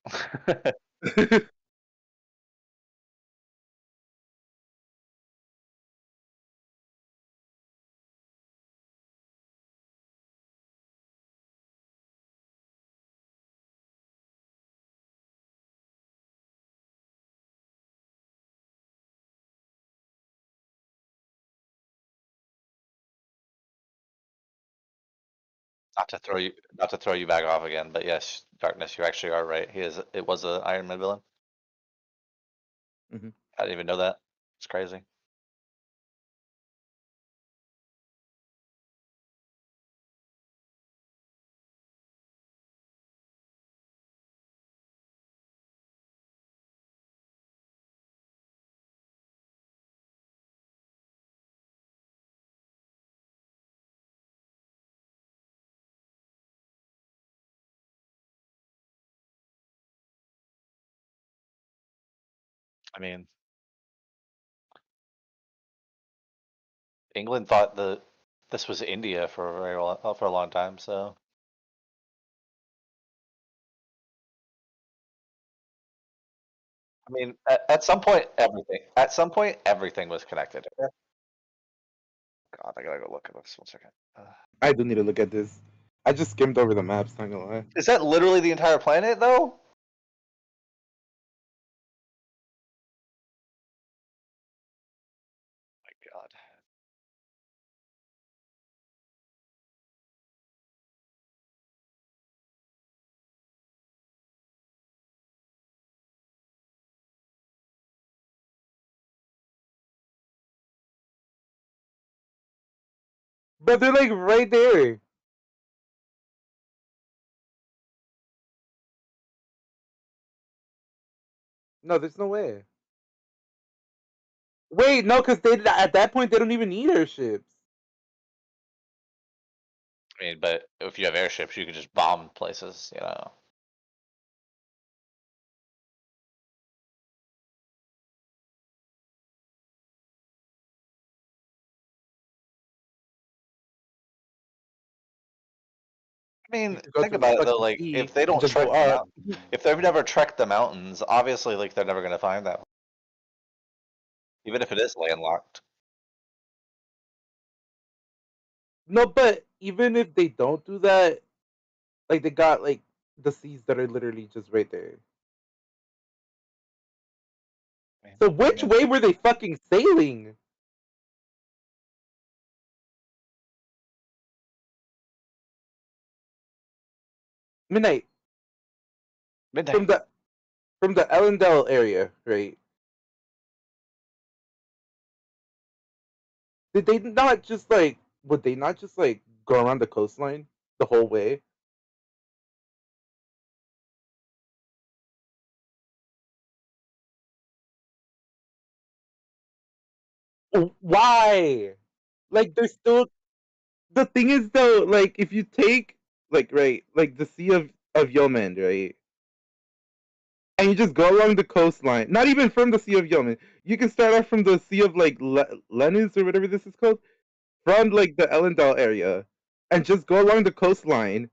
Not to throw you back off again, but yes, Darkness, you actually are right. It was a Iron Man villain. Mhm. I didn't even know that. It's crazy. I mean, England thought that this was India for a long time, so I mean, at some point everything was connected. Okay? God, I gotta go look at this 1 second. I do need to look at this. I just skimmed over the maps. Not gonna lie. Is that literally the entire planet though? My God. But they're like right there. No, there's no way. Wait, no, because they at that point they don't even need airships. I mean, but if you have airships, you could just bomb places, you know. I You mean, could go think to the about it though. fucking Like, sea if they and don't just go trek the up. mountain, if they've never trekked the mountains, obviously, like they're never gonna find that, even if it is landlocked. No, but even if they don't do that, like they got like the seas that are literally just right there. I mean, So then which again, way were they fucking sailing? Midnight midnight. from the Ellendale area, right? Did they not just like would they not just like go around the coastline the whole way? Why? Like there's still the thing is though, like if you take like right, like the Sea of Yemen, right? And you just go along the coastline, not even from the Sea of Yemen. You can start off from the Sea of like Lenus or whatever this is called, from like the Ellendale area, and just go along the coastline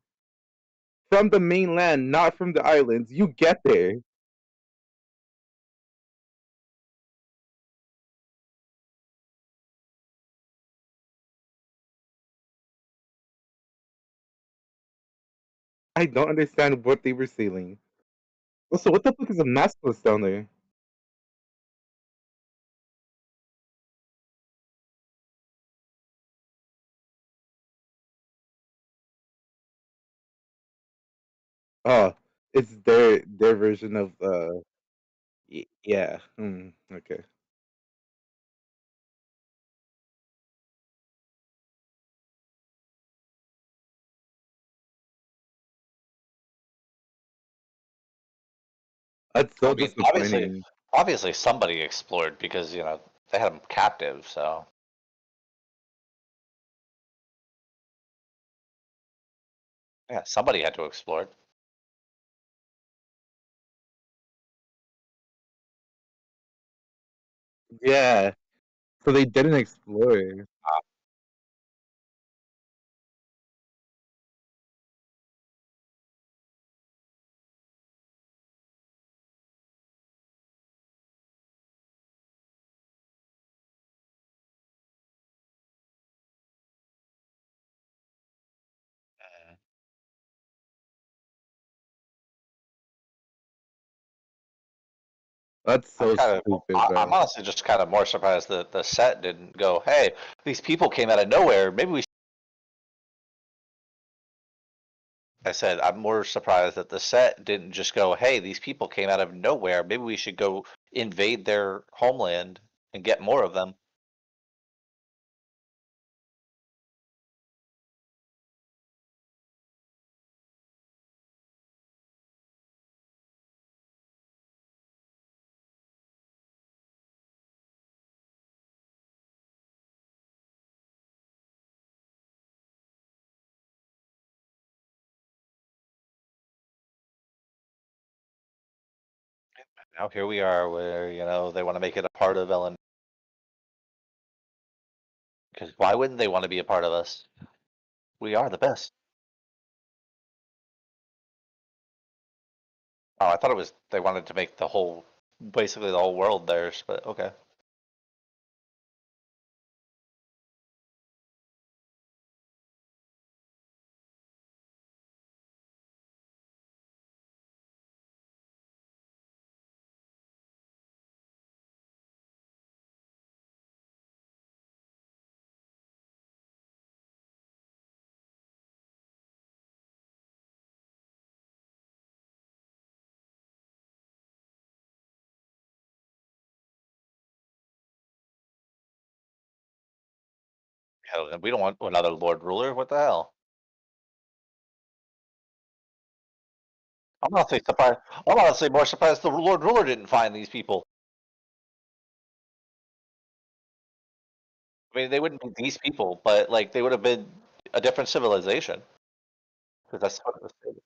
from the mainland, not from the islands. You get there. I don't understand what they were sailing. Also, what the fuck is a maskless down there? Oh, it's their version of yeah. Okay. That's I so mean, obviously, disappointing. obviously somebody explored because they had them captive. So yeah, somebody had to explore it. Yeah. So they didn't explore. That's I'm so kind of, stupid, I'm bro. honestly just kind of more surprised that the set didn't go, "Hey, these people came out of nowhere. Maybe we." I said, I'm more surprised that the set didn't just go, "Hey, these people came out of nowhere. Maybe we should go invade their homeland and get more of them." Now here we are, where they want to make it a part of Ellen. Because why wouldn't they want to be a part of us? We are the best. Oh, I thought it was they wanted to make basically the whole world theirs, but okay. Hell, we don't want another Lord Ruler. What the hell? I'm honestly surprised. I'm honestly more surprised the Lord Ruler didn't find these people. I mean, they wouldn't be these people, but like they would have been a different civilization. Because that's what it was stated.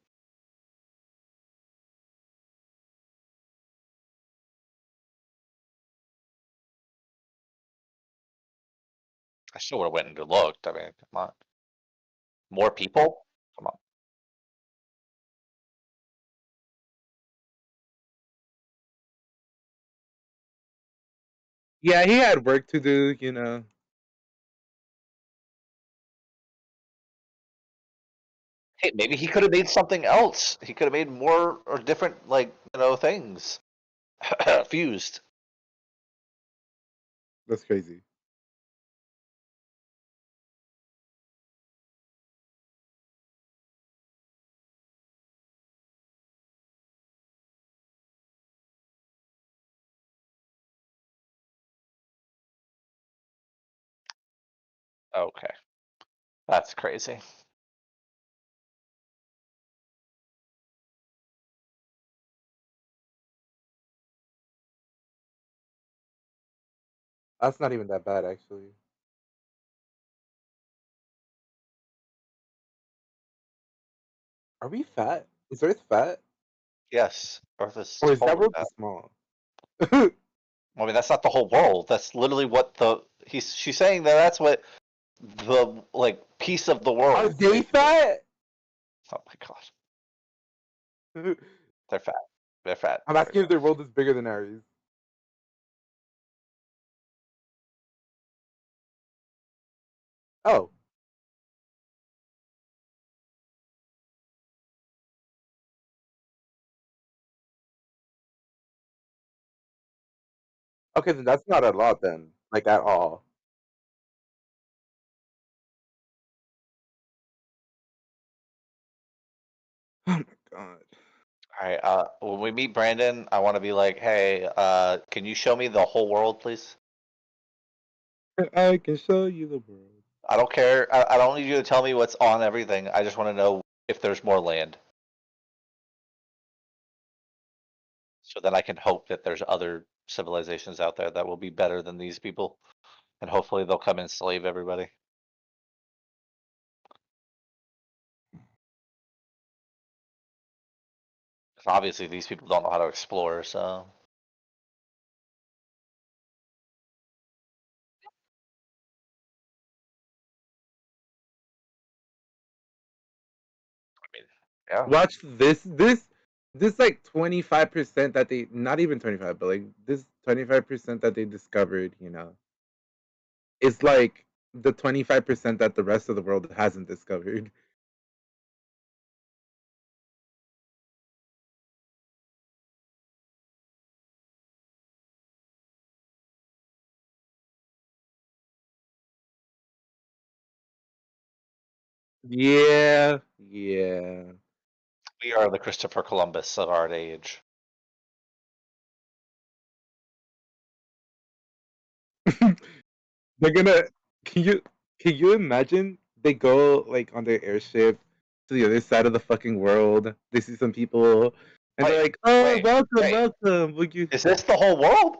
I still would have went and looked. I mean, come on. More people? Come on. Yeah, he had work to do, you know. Hey, maybe he could have made something else. He could have made more or different, like, things fused. That's crazy. Okay, that's crazy. That's not even that bad, actually. Are we fat? Is Earth fat? Yes, Earth is Or is that totally world too bad. small? I mean, that's not the whole world. That's literally what she's saying that that's what the like piece of the Are world, they basically. fat? Oh my god, I'm they're fat. They're fat. Very asking if fat. their world is bigger than ours. Oh, okay, then that's not a lot then, like at all. Oh my god. All right. When we meet Brandon, I want to be like, hey, can you show me the whole world, please? I can show you the world. I don't care. I don't need you to tell me what's on everything. I just want to know if there's more land, so then I can hope that there's other civilizations out there that will be better than these people, and hopefully they'll come and slave everybody. 'Cause obviously, these people don't know how to explore, so. I mean, yeah. Watch this like 25% that they not even 25, but like this 25% that they discovered, you know, is like the 25% that the rest of the world hasn't discovered. Yeah, yeah. We are the Christopher Columbus of our age. They're gonna can you can you imagine they go like on their airship to the other side of the fucking world. They see some people and Wait, they're like, "Oh, wait, welcome, wait. welcome. Would you?" Is this the whole world?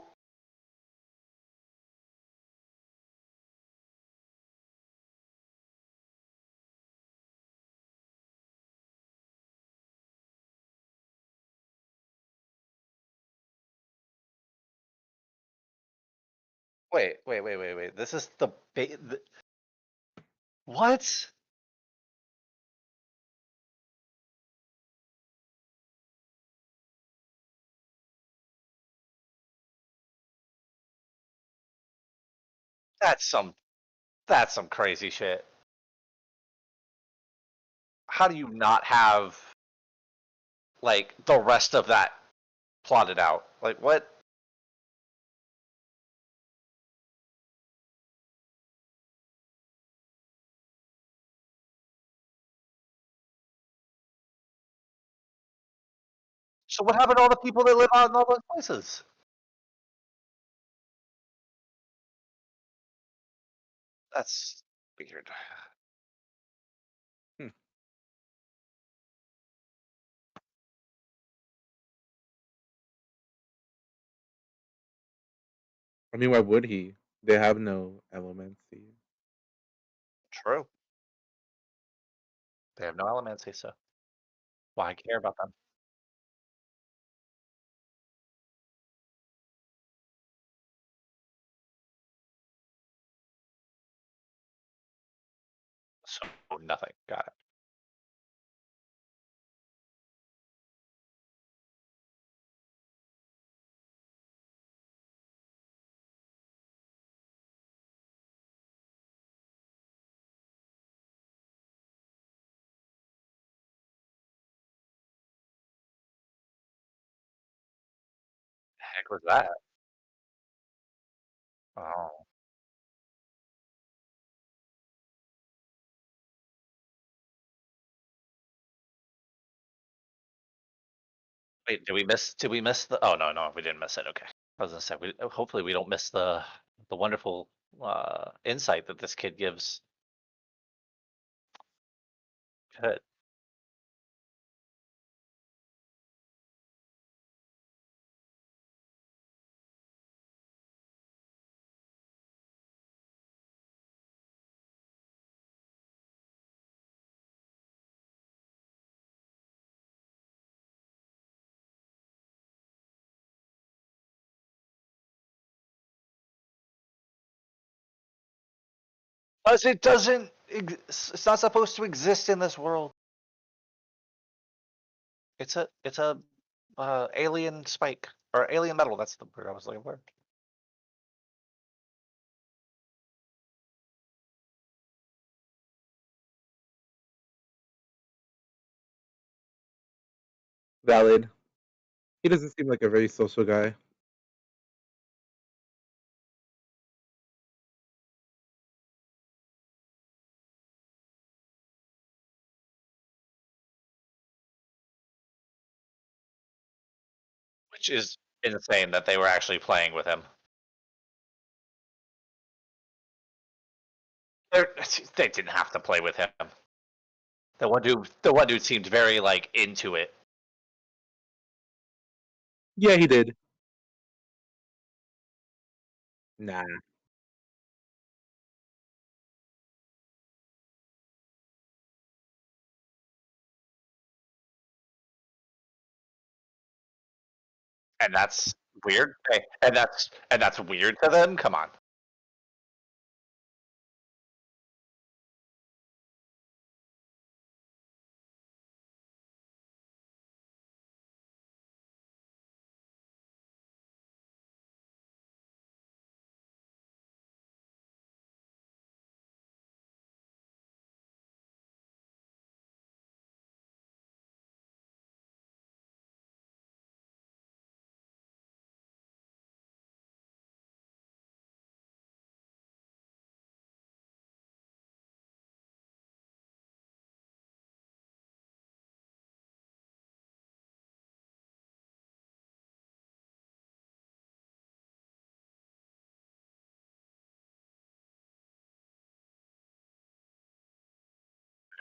Wait. This is what? That's some that's some crazy shit. How do you not have like the rest of that plotted out? Like what? So what happened to all the people that live out in all those places? That's Weird. Hmm. I mean, why would he? They have no elemency. True. They have no elemency, so why care about them? So nothing. Got it. The heck was that? Oh, wait, did we miss? Did we miss the? Oh no, no, we didn't miss it. Okay, I was gonna say. Hopefully we don't miss the wonderful insight that this kid gives. Good. Plus, it doesn't. It's not supposed to exist in this world. It's a alien spike or alien metal. That's the word I was looking for. Valid. He doesn't seem like a very social guy. Which is insane that they were actually playing with him. They're, they didn't have to play with him. The one dude seemed very like into it, Yeah, he did. Nah. and that's weird. Hey, and that's weird to them. Come on,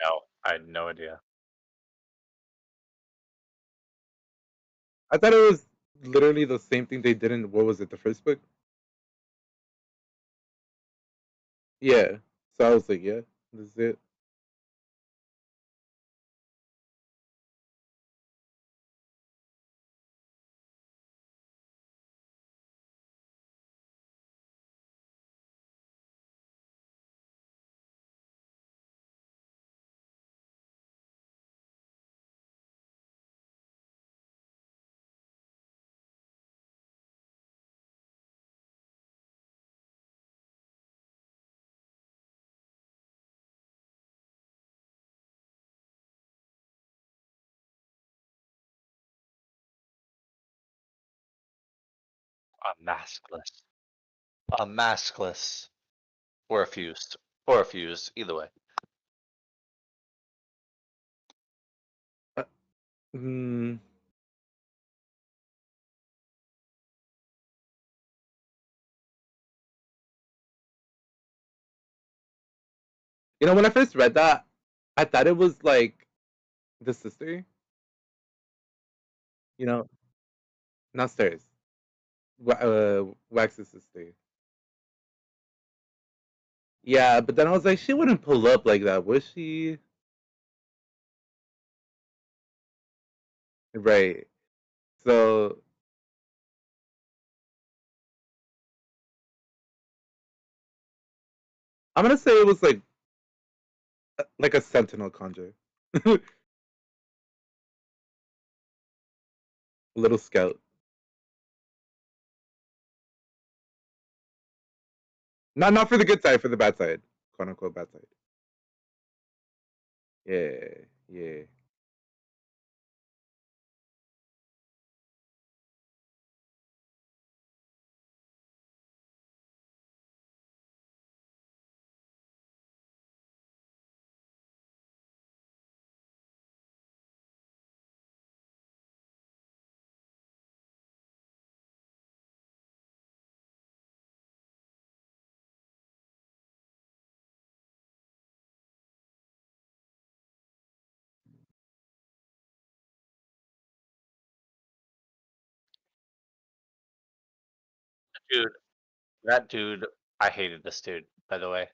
no, I had no idea. I thought it was literally the same thing they did in what was it, the first book? Yeah. So I was like, yeah, this is it. A maskless, a maskless, or a fused, or a fused. Either way, Uh, mm, You know, when I first read that, I thought it was like the sister. You know, not stairs. Wax's sister. Yeah, but then I was like, she wouldn't pull up like that, would she? Right. So I'm gonna say it was like a sentinel conjure, a little scout. Not for the good side, for the bad side, quote unquote bad side. Yeah, yeah. Dude, that dude, I hated this dude, by the way.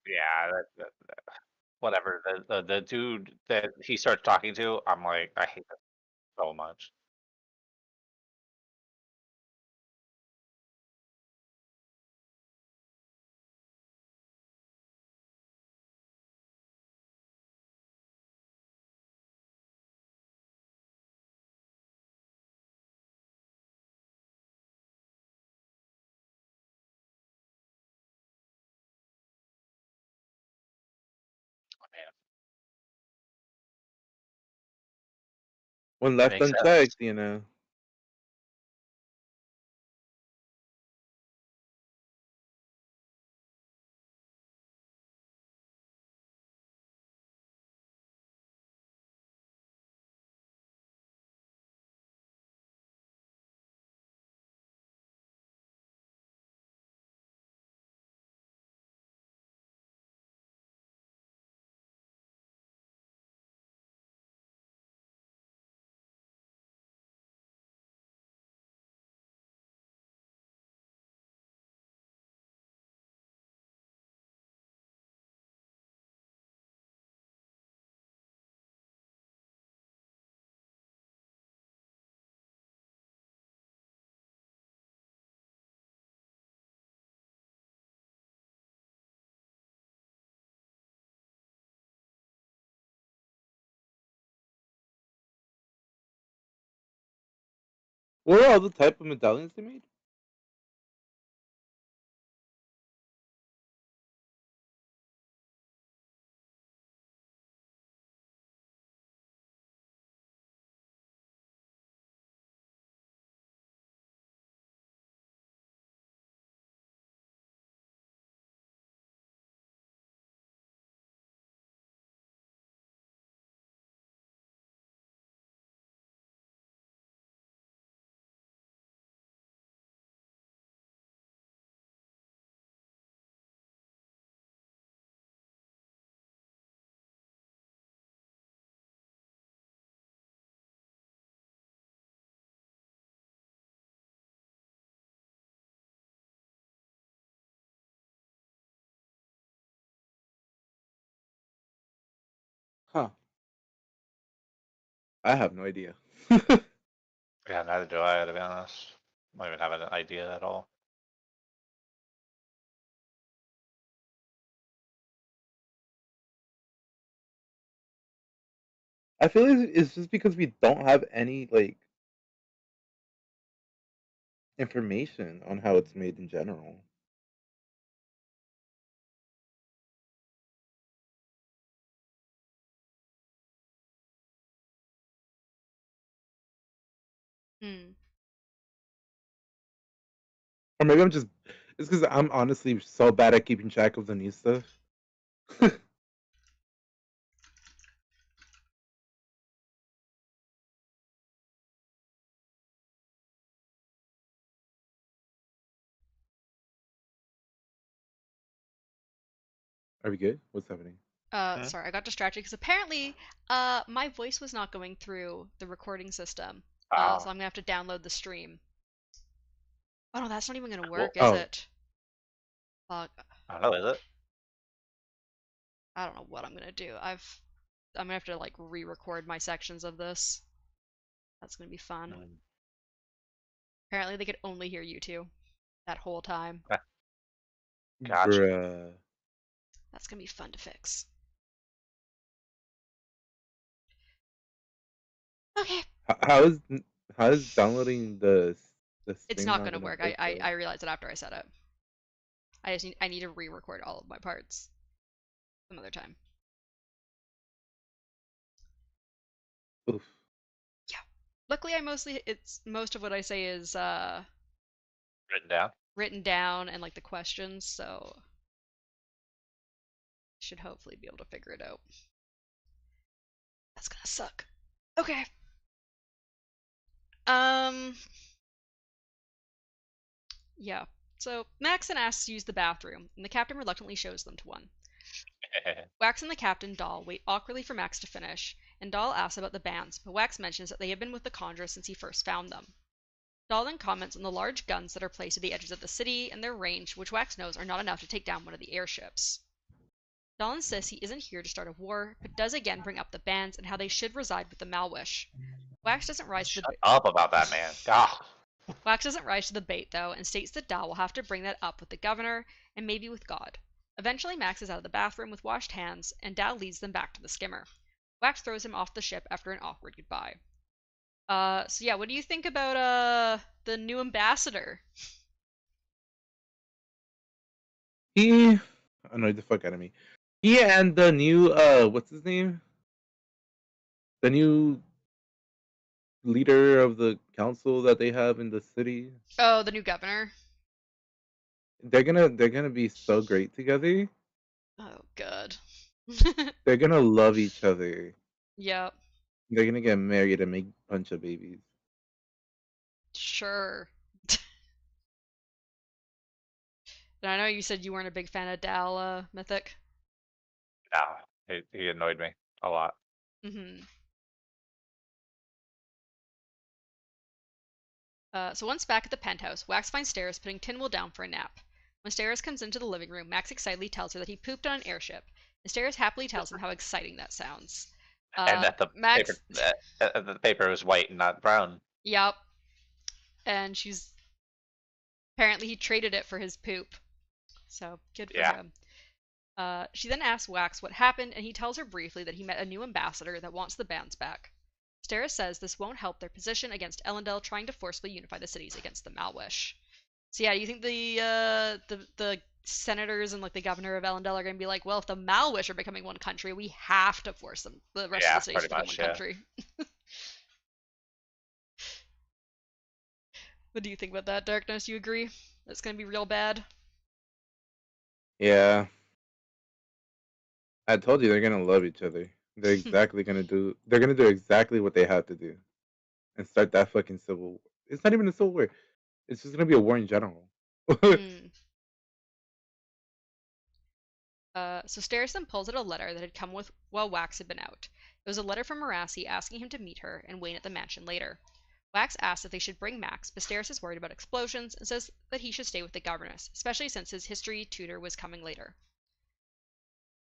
Yeah, whatever. The dude that he starts talking to, I'm like, I hate this so much. Man, When it left makes sense. unchecked, you know. What are all the type of medallions they made? Huh. I have no idea. Yeah, neither do I, to be honest. I don't even have an idea at all. I feel like it's just because we don't have any like information on how it's made in general. Hmm. Or maybe I'm just it's because I'm honestly so bad at keeping track of the new stuff. Are we good? What's happening? Hmm? Sorry, I got distracted because apparently, my voice was not going through the recording system. So Oh, I'm gonna have to download the stream. Oh no, that's not even gonna cool. work, is Oh, it? Fuck. I don't know, is it? I don't know what I'm gonna do. I'm gonna have to like re-record my sections of this. That's gonna be fun. Mm. Apparently, they could only hear you two that whole time. Ah, gotcha. bruh. That's gonna be fun to fix. Okay, How is downloading the it's stream not not gonna gonna work. work though? I realized it after I said it. I need to re-record all of my parts some other time. Oof. Yeah. Luckily, it's most of what I say is Written down. written down and like the questions, so should hopefully be able to figure it out. That's gonna suck. Okay. Um. Yeah. So Maxon asks to use the bathroom, and the captain reluctantly shows them to one. Wax and the captain Doll wait awkwardly for Max to finish, and Doll asks about the bands, but Wax mentions that they have been with the Conjurer since he first found them. Doll then comments on the large guns that are placed at the edges of the city and their range, which Wax knows are not enough to take down one of the airships. Dahl insists he isn't here to start a war, but does again bring up the bands and how they should reside with the Malwish. Wax doesn't rise to Shut the up about that, man. God. Wax doesn't rise to the bait though, and states that Dahl will have to bring that up with the governor and maybe with God. Eventually, Max is out of the bathroom with washed hands, and Dahl leads them back to the skimmer. Wax throws him off the ship after an awkward goodbye. So yeah, what do you think about the new ambassador? He annoyed the fuck out of me. He and the new what's his name? The new leader of the council that they have in the city. Oh, the new governor. They're gonna be so great together. Oh, good. They're gonna love each other. Yep, They're gonna get married and make a bunch of babies. sure. And I know you said you weren't a big fan of Dal Mythic. No, he annoyed me a lot. Mm-hmm. So once back at the penthouse, Wax finds Steris putting Tinwell down for a nap. When Steris comes into the living room, Max excitedly tells her that he pooped on an airship, and Steris happily tells him how exciting that sounds. And that the paper, Max, the paper was white and not brown. yep, and she's apparently he traded it for his poop, so good for Yeah. him. She then asks Wax what happened, and he tells her briefly that he met a new ambassador that wants the bands back. Steris says this won't help their position against Elendil trying to forcibly unify the cities against the Malwish. So yeah, do you think the senators and like the governor of Elendil are going to be like, well, if the Malwish are becoming one country, we have to force them, the rest of Yeah, the cities pretty to become one much. Yeah. country? What do you think about that, Darkness? You agree? That's going to be real bad. Yeah, I told you they're gonna love each other. They're gonna do exactly what they have to do and start that fucking civil war. It's not even a civil war. It's just gonna be a war in general. Hmm. So Steris then pulls out a letter that had come with while Wax had been out. It was a letter from Marassi asking him to meet her and Wayne at the mansion later. Wax asks if they should bring Max, but Steris is worried about explosions and says that he should stay with the governess, especially since his history tutor was coming later.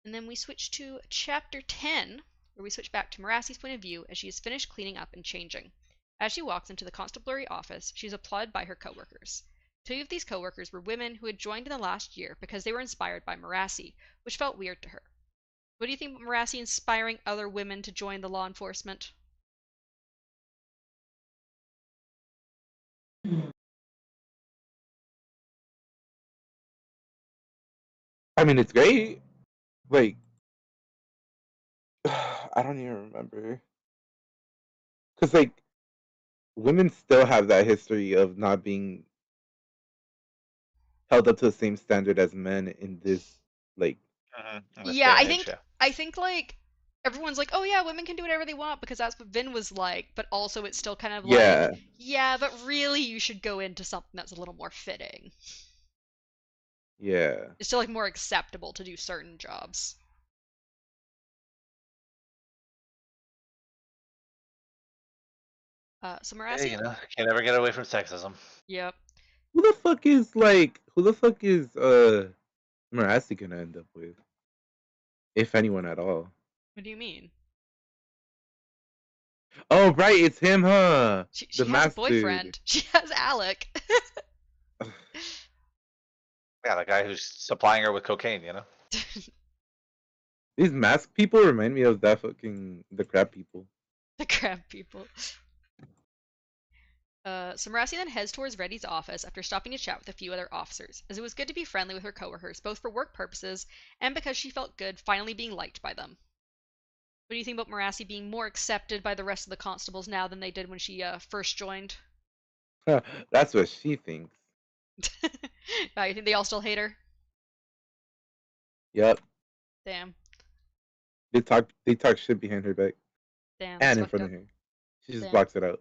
And then we switch to chapter 10, where we switch back to Marassi's point of view as she is finished cleaning up and changing. As she walks into the constabulary office, she is applauded by her coworkers. Two of these coworkers were women who had joined in the last year because they were inspired by Marassi, which felt weird to her. What do you think about Marassi inspiring other women to join the law enforcement? I mean, it's great. Like, I don't even remember because like women still have that history of not being held up to the same standard as men in this like In this Yeah, day and I age, think yeah. I think like everyone's like, "Oh yeah, women can do whatever they want because that's what Vin was like," but also it's still kind of like, yeah. "Yeah, but really you should go into something that's a little more fitting." Yeah. It's still like more acceptable to do certain jobs. So Hey, Marassi, can't ever get away from sexism. yep. Who the fuck is Marassi gonna end up with? If anyone at all. What do you mean? Oh right, it's him, huh? She The has a masked dude. boyfriend. She has Alec. Yeah, the guy who's supplying her with cocaine. These masked people remind me of that fucking the crab people. The crab people. So Marassi then heads towards Reddy's office after stopping to chat with a few other officers, as it was good to be friendly with her coworkers, both for work purposes and because she felt good finally being liked by them. What do you think about Marassi being more accepted by the rest of the constables now than they did when she first joined? That's what she thinks. You think they all still hate her? Yep. Damn. They talk shit behind her back Damn, that's and in fucked front of up. her. She just Damn. blocks it out.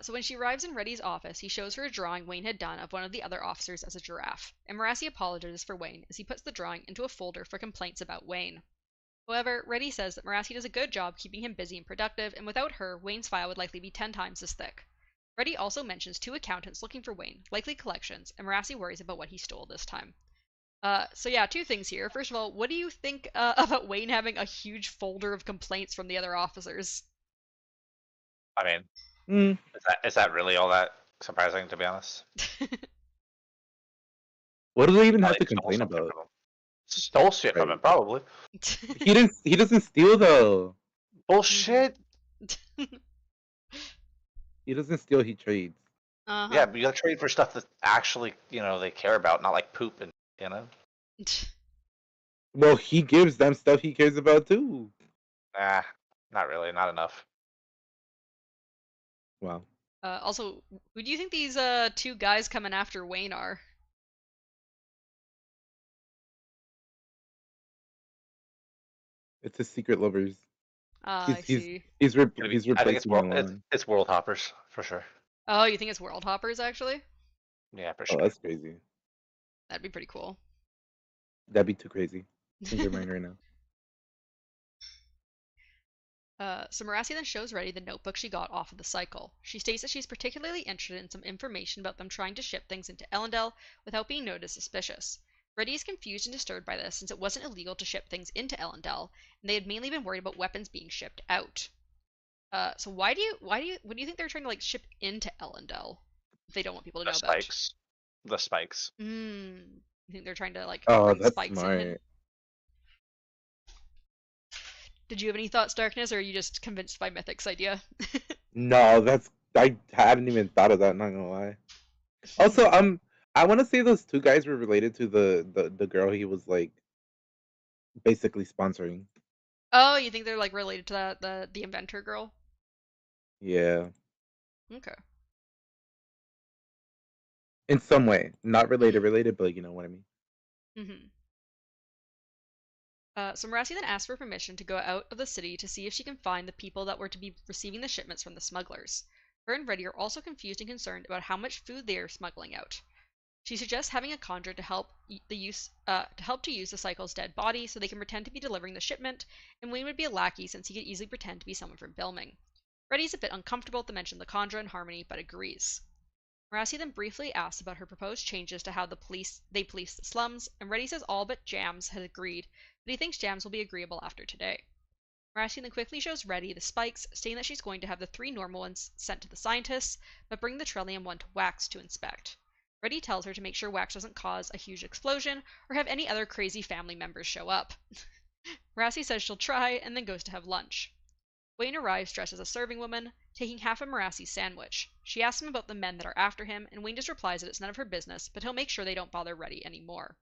So when she arrives in Reddy's office, he shows her a drawing Wayne had done of one of the other officers as a giraffe, and Marassi apologizes for Wayne as he puts the drawing into a folder for complaints about Wayne. However, Reddy says that Marassi does a good job keeping him busy and productive, and without her, Wayne's file would likely be 10 times as thick. Reddy also mentions 2 accountants looking for Wayne, likely collections, and Marassi worries about what he stole this time. So yeah, 2 things here. First of all, what do you think about Wayne having a huge folder of complaints from the other officers? I mean, Mm. is that really all that surprising, to be honest? What do they even have Probably to stole complain something about? from him. Stole shit from Right. him, probably. He didn't. He doesn't steal though. Bullshit. He doesn't steal. He trades. Yeah, Uh-huh. but you gotta trade for stuff that actually, they care about, not like poop and. Well, he gives them stuff he cares about too. Nah, not really, not enough. Wow. Also, who do you think these 2 guys coming after Wayne are? It's his secret lovers. Ah, I He's he's see. he's I think it's replacing world. It's, Milan. it's world hoppers for sure. Oh, you think it's World Hoppers, actually? Yeah, for Oh, sure. that's crazy. That'd be pretty cool. That'd be too crazy. Change your mind right now. So Marassi then shows Reddy the notebook she got off of the cycle. She states that she's particularly interested in some information about them trying to ship things into Ellendale without being noted as suspicious. Reddy is confused and disturbed by this since it wasn't illegal to ship things into Ellendale, and they had mainly been worried about weapons being shipped out. So what do you think they're trying to like ship into Ellendale if they don't want people to The know about? spikes. The spikes. You think they're trying to like Oh, bring that's spikes in? smart. Did you have any thoughts, Darkness, or are you just convinced by Mythic's idea? No, that's I hadn't even thought of that. Not gonna lie. Also, I want to say those 2 guys were related to the girl he was like basically sponsoring. Oh, you think they're like related to the inventor girl? Yeah, Okay. in some way, not Mm-hmm. related, but you know what I mean. Mm-hmm. So Marassi then asks for permission to go out of the city to see if she can find the people that were to be receiving the shipments from the smugglers. Her and Reddy are also confused and concerned about how much food they are smuggling out. She suggests having a conjurer to help to use the cycle's dead body so they can pretend to be delivering the shipment, and Wayne would be a lackey since he could easily pretend to be someone from Bilming. Reddy's a bit uncomfortable at the mention of the conjurer and Harmony, but agrees. Marassi then briefly asks about her proposed changes to how they police the slums, and Reddy says all but Jams has agreed, but he thinks Jams will be agreeable after today. Marassi then quickly shows Reddy the spikes, stating that she's going to have the 3 normal ones sent to the scientists, but bring the Trellium one to Wax to inspect. Reddy tells her to make sure Wax doesn't cause a huge explosion or have any other crazy family members show up. Marassi says she'll try and then goes to have lunch. Wayne arrives dressed as a serving woman, taking half of Marassi's sandwich. She asks him about the men that are after him, and Wayne just replies that it's none of her business, but he'll make sure they don't bother Reddy anymore.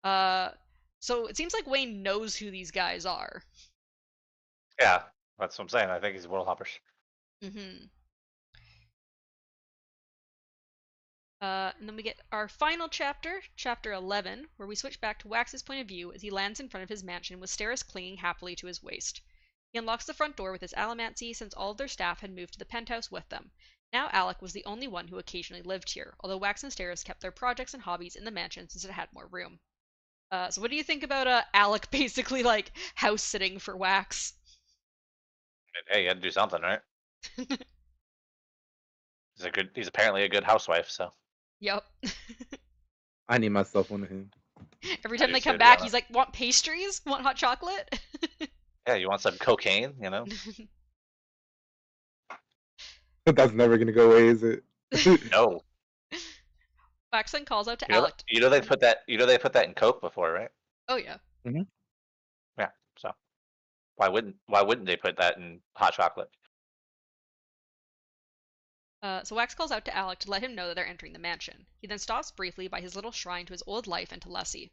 Uh, so it seems like Wayne knows who these guys are. Yeah, that's what I'm saying. I think he's world hoppers. Mm-hmm. And then we get our final chapter, chapter 11, where we switch back to Wax's point of view as he lands in front of his mansion with Steris clinging happily to his waist. He unlocks the front door with his allomancy since all of their staff had moved to the penthouse with them, Now Alec was the only one who occasionally lived here, although Wax and Steris kept their projects and hobbies in the mansion since it had more room. So what do you think about Alec basically like house sitting for Wax? Hey, you had to do something, right? He's apparently a good housewife, so Yep. I need myself one of him. Every I time do they too, come to be back, he's honest. like, "Want pastries? Want hot chocolate?" Yeah, you want some cocaine, you know? That's never gonna go away, is it? No. Wax then calls out to You know, Alec. they put that in Coke before, right? Oh yeah. Mhm. Yeah. So why wouldn't they put that in hot chocolate? So Wax calls out to Alec to let him know that they're entering the mansion. He then stops briefly by his little shrine to his old life and to Lessie.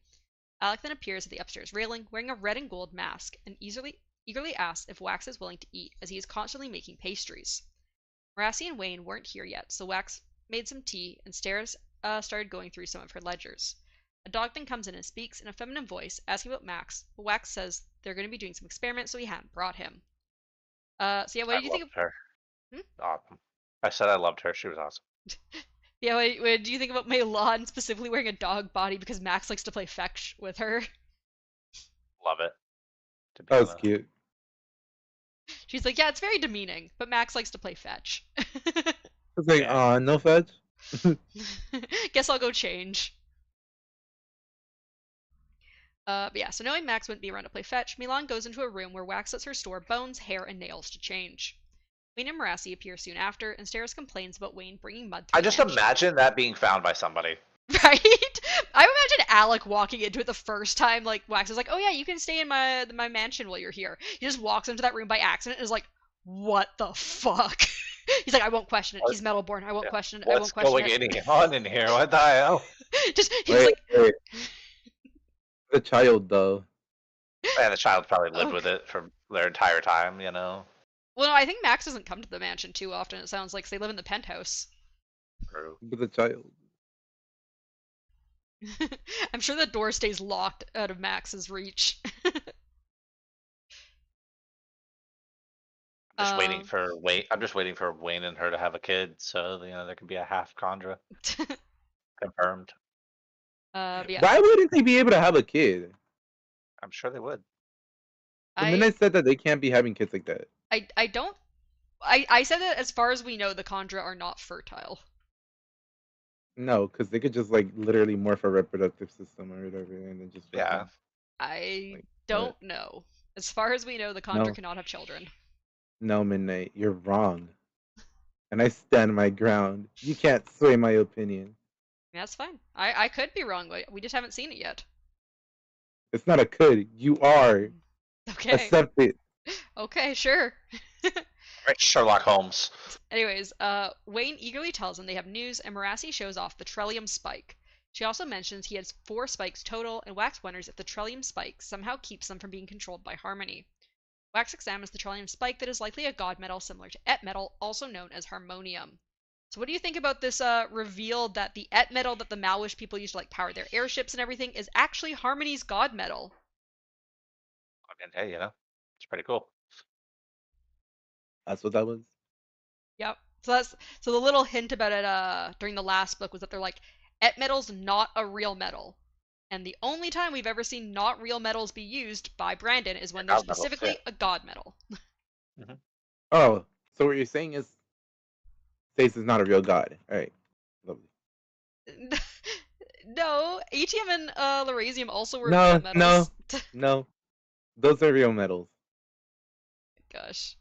Alec then appears at the upstairs railing, wearing a red and gold mask, and eagerly asks if Wax is willing to eat, as he is constantly making pastries. Marassi and Wayne weren't here yet, so Wax made some tea, and Steris started going through some of her ledgers. A dog then comes in and speaks in a feminine voice, asking about Max, but Wax says they're going to be doing some experiments, so he hadn't brought him. So yeah, what I did you think loved of? her. Hmm? Awesome. I said I loved her. She was awesome. Yeah, what do you think about Meilon specifically wearing a dog body because Max likes to play fetch with her? Love it. To be That was honest. cute. She's like, yeah, it's very demeaning, but Max likes to play fetch. It's like, Yeah. no fetch. Guess I'll go change. But yeah, so knowing Max wouldn't be around to play fetch, Milan goes into a room where Wax lets her store bones, hair, and nails to change. Wayne and Marassi appear soon after, and Steris complains about Wayne bringing mud through I the just mansion. imagine that being found by somebody. Right? I imagine Alec walking into it the first time, like, Wax is like, oh yeah, you can stay in my mansion while you're here. He just walks into that room by accident and is like, what the fuck? He's like, I won't question it. What? He's metalborn. I won't Yeah. question it. I What's won't question going it. on in here? What the hell? Just he was Wait, like, wait. The child though. And the child probably lived oh. with it for their entire time, you know. Well, no, I think Max doesn't come to the mansion too often. It sounds like 'cause they live in the penthouse. True. But the child. I'm sure the door stays locked out of Max's reach. I'm just waiting for Wayne and her to have a kid, so you know there could be a half Condra confirmed. But yeah, Why wouldn't they be able to have a kid? I'm sure they would. The minute I said that they can't be having kids like that. I don't. I said that as far as we know, the Condra are not fertile. No, because they could just like literally morph a reproductive system or whatever, and then just Yeah. fucking, I like, don't what? know. As far as we know, the Condra No, cannot have children. no, Midnight, you're wrong, and I stand my ground. You can't sway my opinion. That's fine. I could be wrong, but we just haven't seen it yet. It's not a could. You are. Okay. Accept it. Okay, sure. Right, Sherlock Holmes. Anyways, Wayne eagerly tells them they have news, and Marassi shows off the Trellium spike. She also mentions he has 4 spikes total, and Wax wonders if the Trellium spike somehow keeps them from being controlled by Harmony. Wax examines the Trellium spike that is likely a god metal similar to Et metal, also known as Harmonium. So what do you think about this reveal that the Et metal that the Malwish people use to like power their airships and everything is actually Harmony's god metal? I mean, hey, you know, it's pretty cool. That's what that was. Yep. So the little hint about it during the last book was that they're like, Et metal's not a real metal. And the only time we've ever seen not real metals be used by Brandon is when they're God metals, yeah. specifically a god metal. Oh, so what you're saying is Stace is not a real god. All right, lovely. No, ATM and Lerasium also were real No, metals. no, those are real metals. Gosh.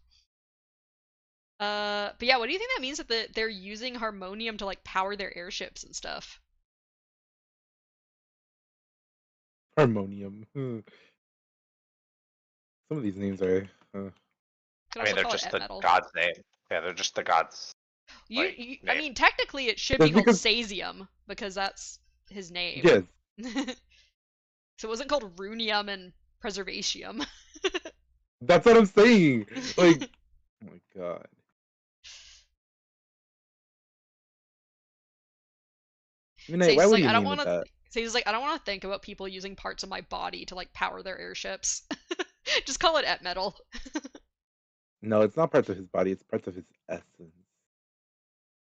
But yeah, what do you think that means that they're using Harmonium to like power their airships and stuff? Harmonium. Some of these names are. Could I mean, also they're call it just Et the metal. god's name. Yeah, they're just the god's I name. mean, technically it should That's be called because- Cesium because that's his name. Yes, So it wasn't called Runium and Preservatium. that's what I'm saying. Like, oh my god. Midnight, why Say's would like, you I don't name want it to. that? Say's like, I don't want to think about people using parts of my body to like power their airships. Just call it Et metal. No, it's not parts of his body. It's parts of his essence.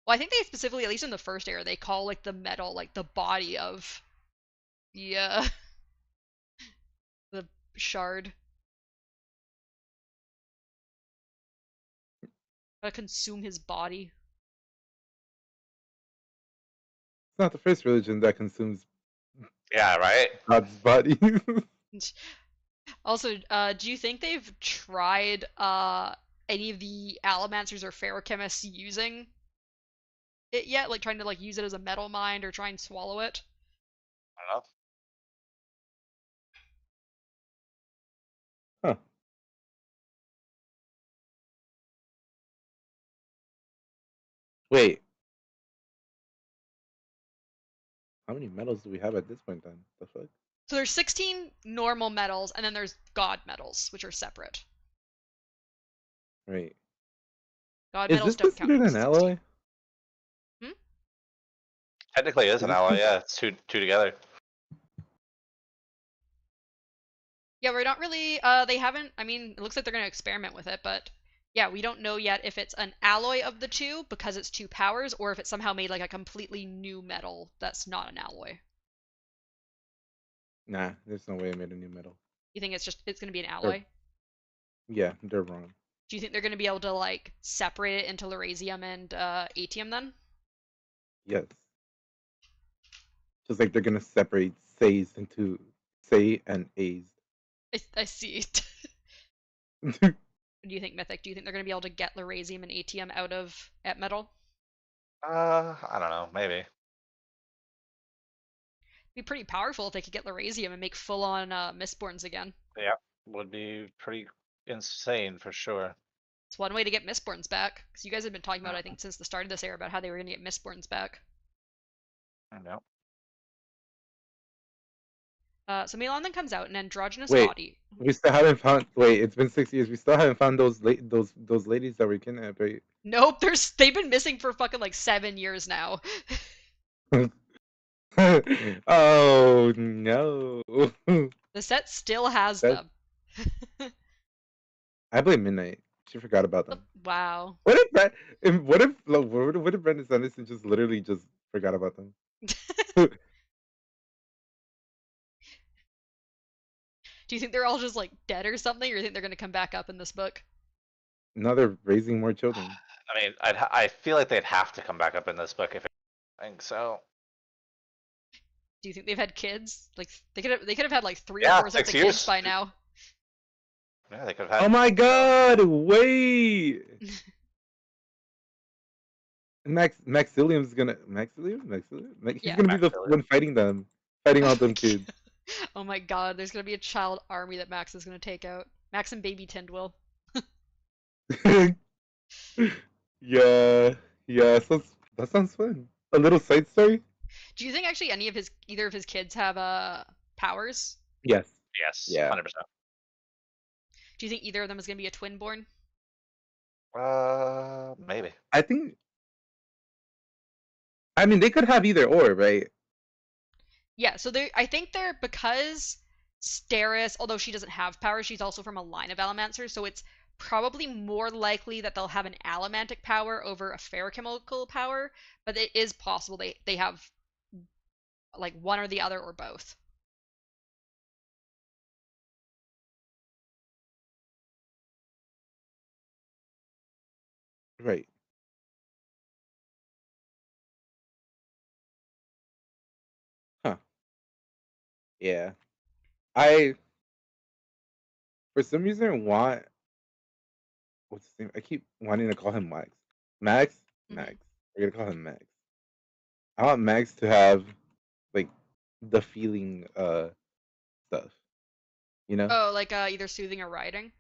Well, I think they specifically, at least in the first era, they call like the metal like the body of the the shard. Gotta consume his body. It's not the first religion that consumes Yeah, right. God's body. Also, do you think they've tried any of the allomancers or ferochemists using it yet? Like trying to like use it as a metal mind or try and swallow it? I don't know. Huh. Wait, how many medals do we have at this point then? The fuck? So there's 16 normal metals, and then there's god metals, which are separate. Right. God Is metals this don't count considered towards an the alloy? 16. Hmm? Technically, it is Is an this ally. cons- Yeah, it's two together. Yeah, we're not really. They haven't. I mean, it looks like they're going to experiment with it, but yeah, we don't know yet if it's an alloy of the two because it's two powers, or if it's somehow made like a completely new metal that's not an alloy. Nah, there's no way I made a new metal. You think it's going to be an They're, alloy? yeah, they're wrong. Do you think they're going to be able to like separate it into Lerasium and Atium then? Yes. Just like they're gonna separate says into say and a's. I see. Do you think Mythic? Do you think they're going to be able to get Lerasium and Atium out of Et Metal? I don't know. Maybe. It'd be pretty powerful if they could get Lerasium and make full-on Mistborns again. Yeah, would be pretty insane for sure. It's one way to get Mistborns back, because you guys have been talking about, I think, since the start of this era about how they were going to get Mistborns back. I know. So Milan then comes out, an androgynous Wait, body. we still haven't found. Wait, it's been 6 years. We still haven't found those ladies that were kidnapped, right? Nope, they've been missing for fucking like 7 years now. Oh no! The set still has That them. I blame Midnight. She forgot about them. Wow. What if that? What if Brandon Sanderson just literally just forgot about them? Do you think they're all just like dead or something, or do you think they're going to come back up in this book? Now they're raising more children. I mean, I feel like they'd have to come back up in this book if I think so. Do you think they've had kids? Like they could have had like 3 or Yeah, 4 sets 6 of kids years. by now. Yeah, they could have Oh had. my god! Wait, Maxillium's gonna He's Yeah. gonna be the Maxillium. one fighting them, fighting all them kids. Oh my god, there's gonna be a child army that Max is gonna take out. Max and baby Tindwill. Yeah, yeah. That sounds fun. A little side story. Do you think actually either of his kids have powers? Yes. Yes, Yeah. 100%. Do you think either of them is gonna be a twin born? Maybe. I think. I mean, they could have either or, right? Yeah, so I think they're because Steris, although she doesn't have powers, she's also from a line of Allomancers, so it's probably more likely that they'll have an Allomantic power over a ferochemical power, but it is possible they have like one or the other or both. Right. Huh. Yeah. I for some reason want what's his name? I keep wanting to call him Max. Max? Mm-hmm. Max. We're gonna call him Max. I want Max to have like the feeling stuff. You know? Oh, like either soothing or riding?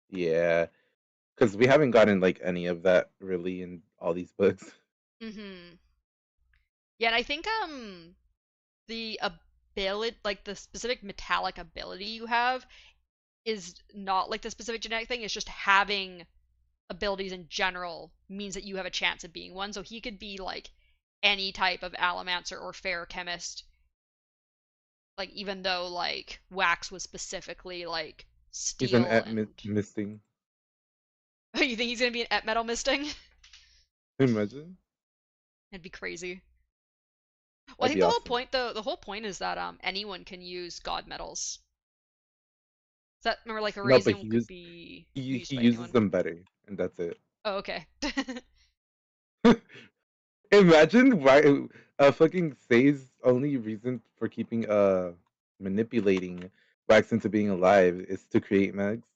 Yeah. Because we haven't gotten like any of that really in all these books. Mm-hmm. Yeah, and I think the ability, like the specific metallic ability you have, is not like the specific genetic thing. It's just having abilities in general means that you have a chance of being one. So he could be like any type of allomancer or ferochemist. Like even though like Wax was specifically like He's an steel at and misting. you think he's gonna be an et metal misting? Imagine. It'd be crazy. Well, I That'd think be the whole awesome. point, the whole point is that anyone can use god medals. So that remember, like a No, but Razium could be used he by uses anyone. them better, and that's it. Oh, okay. Imagine why fucking Say's only reason for keeping manipulating Wax into being alive is to create Mags.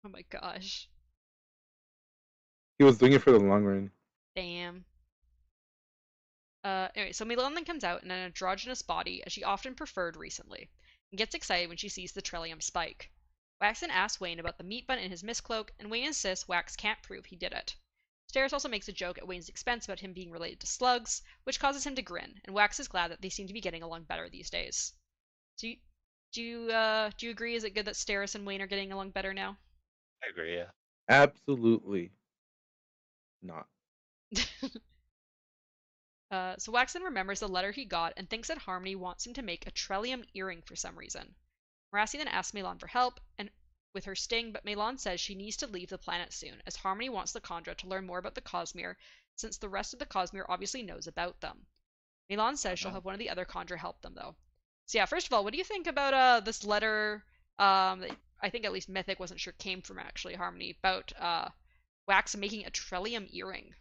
Oh my gosh. He was doing it for the long run. Damn. Anyway, so Milan then comes out in an androgynous body, as she often preferred recently, and gets excited when she sees the Trillium spike. Wax then asks Wayne about the meat bun in his mist cloak, and Wayne insists Wax can't prove he did it. Steris also makes a joke at Wayne's expense about him being related to slugs, which causes him to grin, and Wax is glad that they seem to be getting along better these days. So do you agree? Is it good that Steris and Wayne are getting along better now? I agree. Yeah. Absolutely not. So Wax then remembers the letter he got and thinks that Harmony wants him to make a Trellium earring for some reason. Marassi then asks Milan for help and with her sting, but Milan says she needs to leave the planet soon, as Harmony wants the Khandra to learn more about the Cosmere, since the rest of the Cosmere obviously knows about them. Milan says she'll Mhm. have one of the other Khandra help them, though. So yeah, first of all, what do you think about this letter that I think at least Mythic wasn't sure came from actually Harmony about Wax making a Trellium earring?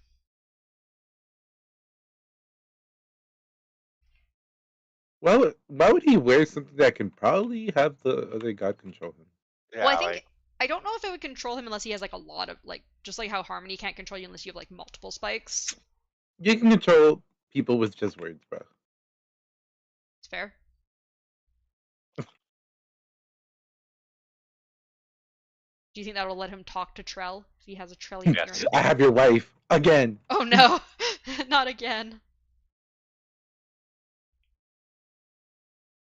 Why would he wear something that can probably have the other god control him? Well, I Yeah, think like I don't know if it would control him unless he has like a lot of like just like how Harmony can't control you unless you have like multiple spikes. You can control people with just words, bro. It's fair. Do you think that will let him talk to Trell if he has a Trellium yes. earring? I have your wife again. Oh no, not again.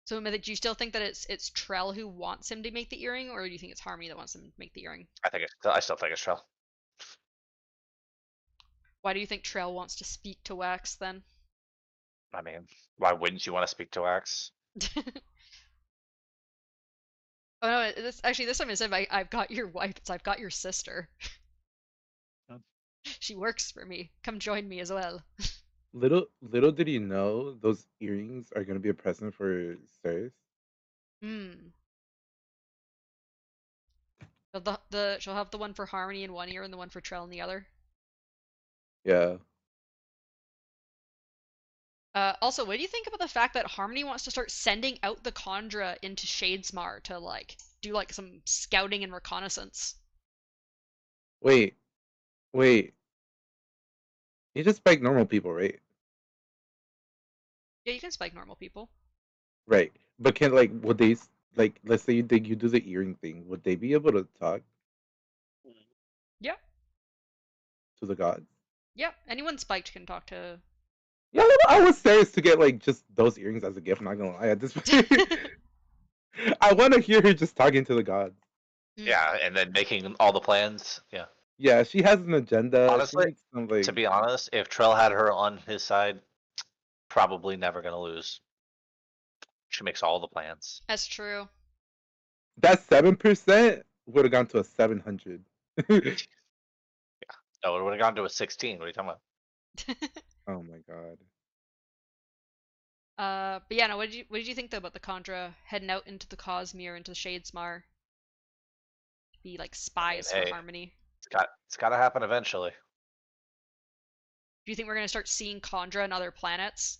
So, do you still think that it's Trell who wants him to make the earring, or do you think it's Harmony that wants him to make the earring? I still think it's Trell. Why do you think Trell wants to speak to Wax then? I mean, why wouldn't you want to speak to Wax? Oh no, this time instead of I've got your wife, it's I've got your sister. Hmm. She works for me. Come join me as well. Little did he know those earrings are gonna be a present for Ceres. Hmm. She'll have the one for Harmony in one ear and the one for Trell in the other. Yeah. Also, what do you think about the fact that Harmony wants to start sending out the Khandra into Shadesmar to like do like some scouting and reconnaissance? Wait, wait. He just spiked normal people, right? Yeah, you can spike normal people. Right. But can would they let's say you do the earring thing, would they be able to talk Yeah, to the gods? yeah. Anyone spiked can talk to. Yeah, I was serious to get just those earrings as a gift. Not gonna lie, at this point, I want to hear her just talking to the gods. Hmm. Yeah, and then making all the plans. Yeah. Yeah, she has an agenda. She Honestly, needs some to be honest, if Trell had her on his side, probably never gonna lose. She makes all the plans. That's true. that 7% would have gone to a 700. No, it would have gone to a 16. What are you talking about? Oh my god. But yeah, no. What did you think though about the Khandra heading out into the Cosmere, into Shadesmar, to be like I mean, spies for hey, Harmony? it's got to happen eventually. Do you think we're gonna start seeing Khandra on other planets?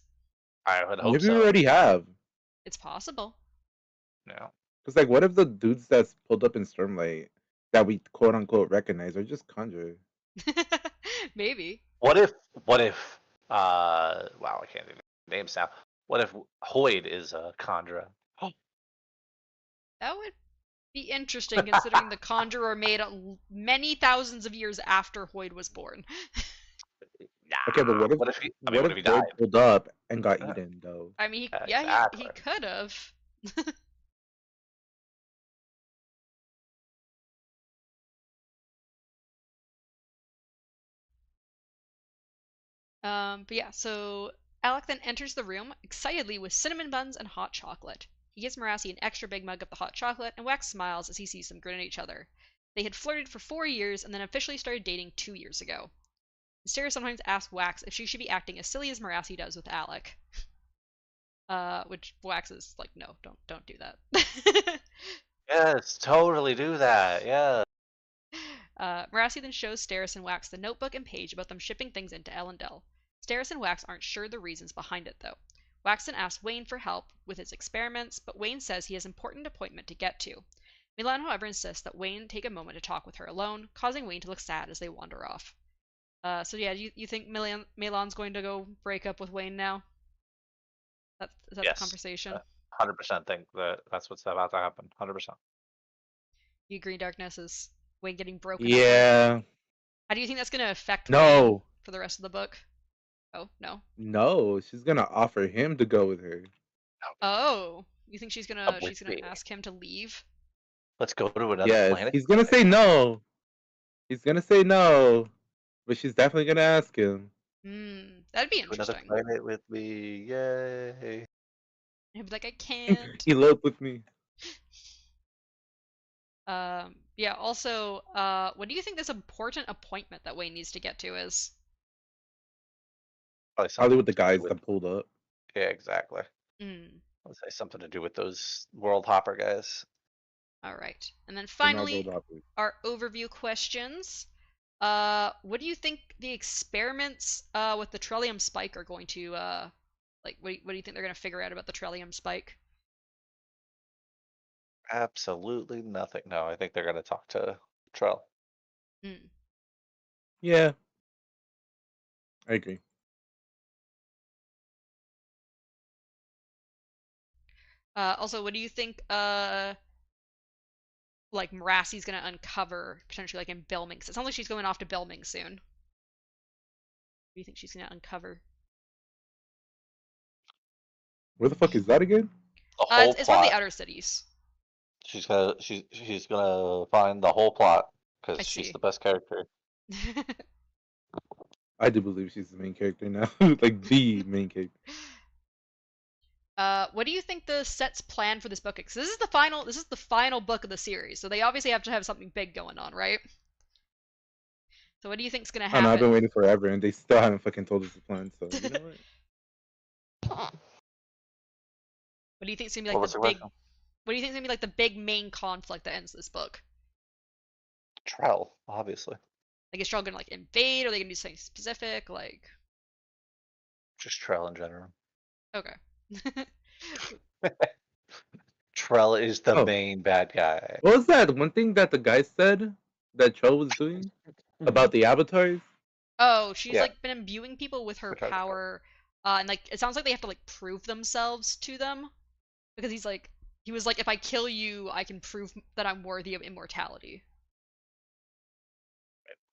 I would hope Maybe we so. already have. It's possible. Yeah. Cause what if the dudes that's pulled up in Stormlight that we quote unquote recognize are just conjure? Maybe. What if? What if? Wow, I can't do names now. What if Hoyd is a Khandra? That would be interesting considering the Khandra were made many thousands of years after Hoyd was born. Okay, but Nah. What if he? I mean, what if he Hoyd died? pulled up and got Yeah, eaten though? I mean, yeah, he exactly. could have. But yeah, so Alec then enters the room excitedly with cinnamon buns and hot chocolate. He gives Marassi an extra big mug of the hot chocolate, and Wax smiles as he sees them grin at each other. They had flirted for 4 years and then officially started dating 2 years ago. Mysteria sometimes asks Wax if she should be acting as silly as Marassi does with Alec. Which Wax is like, no, don't do that. Yes, totally do that. Yeah. Marassi then shows Steris and Wax the notebook and page about them shipping things into Elendel. Steris and Wax aren't sure the reasons behind it, though. Wax then asks Wayne for help with his experiments, but Wayne says he has an important appointment to get to. Milan, however, insists that Wayne take a moment to talk with her alone, causing Wayne to look sad as they wander off. So yeah, you think Milan's going to go break up with Wayne now? Is that the Yes. conversation? 100% think that's what's about to happen. 100%. You agree, Darkness, is Wayne getting broken up with? Yeah. How do you think that's going to affect Wayne No. for the rest of the book? Oh, no. No, she's gonna offer him to go with her. Oh, you think she's Come gonna with me. ask him to leave? Let's go to another Yes, planet. he's gonna say no. He's gonna say no, but she's definitely gonna ask him. That'd be To another interesting. planet with me. Yay. He'd be like, I can't. Elope with me. Yeah, also, what do you think this important appointment that Wayne needs to get to is? Probably with the to do guys with- that pulled up. Yeah, exactly. Mm. Let's say something to do with those World Hopper guys. All right. And then They're not finally, gold hoppers. our overview questions. What do you think the experiments with the Trellium spike are going to like? What do you think they're going to figure out about the Trellium spike? Absolutely nothing. No, I think they're going to talk to Trell. Yeah, I agree. Also, what do you think? Like Merassi's gonna uncover potentially like in Belming. It sounds like she's going off to Belming soon. What do you think she's gonna uncover? Where the fuck is that again? The whole It's one of plot. the outer cities. She's gonna find the whole plot I because she's see. the best character. I do believe she's the main character now, like the main character. What do you think the set's plan for this book is? 'Cause this is the final book of the series, so they obviously have to have something big going on, right? So what do you think's gonna I don't know, I've happen? been waiting forever and they still haven't fucking told us the plan, so you know what? What do you think's gonna be What like was the the big? question? What do you think's gonna be like the big main conflict that ends this book? Trell, obviously. Like is Strel gonna like invade? Or are they gonna do something specific? Like Just Trell in general. okay. Trell is the Oh. main bad guy. What was that one thing that the guy said that Cho was doing about the avatars? Oh, she's Yeah. like been imbuing people with her Which I power, and like it sounds like they have to like prove themselves to them because he was like, if I kill you, I can prove that I'm worthy of immortality.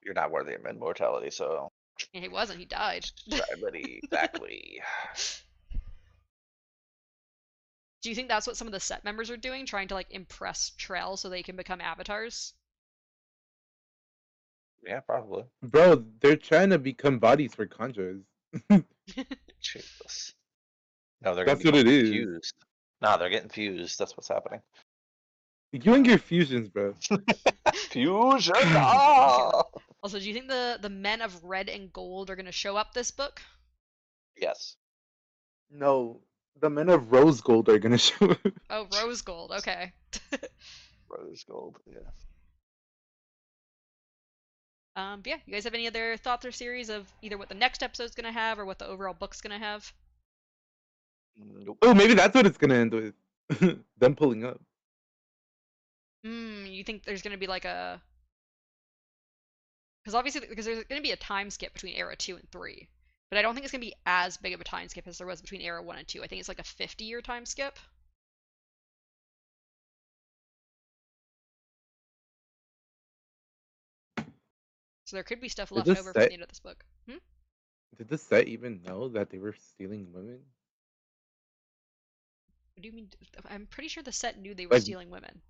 You're not worthy of immortality, so. And he wasn't. He died. Exactly. Do you think that's what some of the set members are doing, trying to like impress Trell so they can become avatars? Yeah, probably. Bro, they're trying to become bodies for conjurers. Jesus. No, they're That's gonna what it is. fused. No, they're getting fused. That's what's happening. You and your fusions, bro. Fusion! Ah! Also, do you think the men of red and gold are going to show up this book? Yes. No, the men of rose gold are gonna show up. Oh, rose gold. Okay. Rose gold, yeah. But yeah, you guys have any other thoughts or series of either what the next episode's gonna have or what the overall book's gonna have? Nope. Oh, maybe that's what it's gonna end with. Them pulling up. You think there's gonna be like a... Because there's gonna be a time skip between Era 2 and 3. But I don't think it's gonna be as big of a time skip as there was between Era 1 and 2. I think it's like a 50-year time skip. So there could be stuff left over from the end of this book. Did the set even know that they were stealing women? What do you mean? I'm pretty sure the set knew they were stealing women.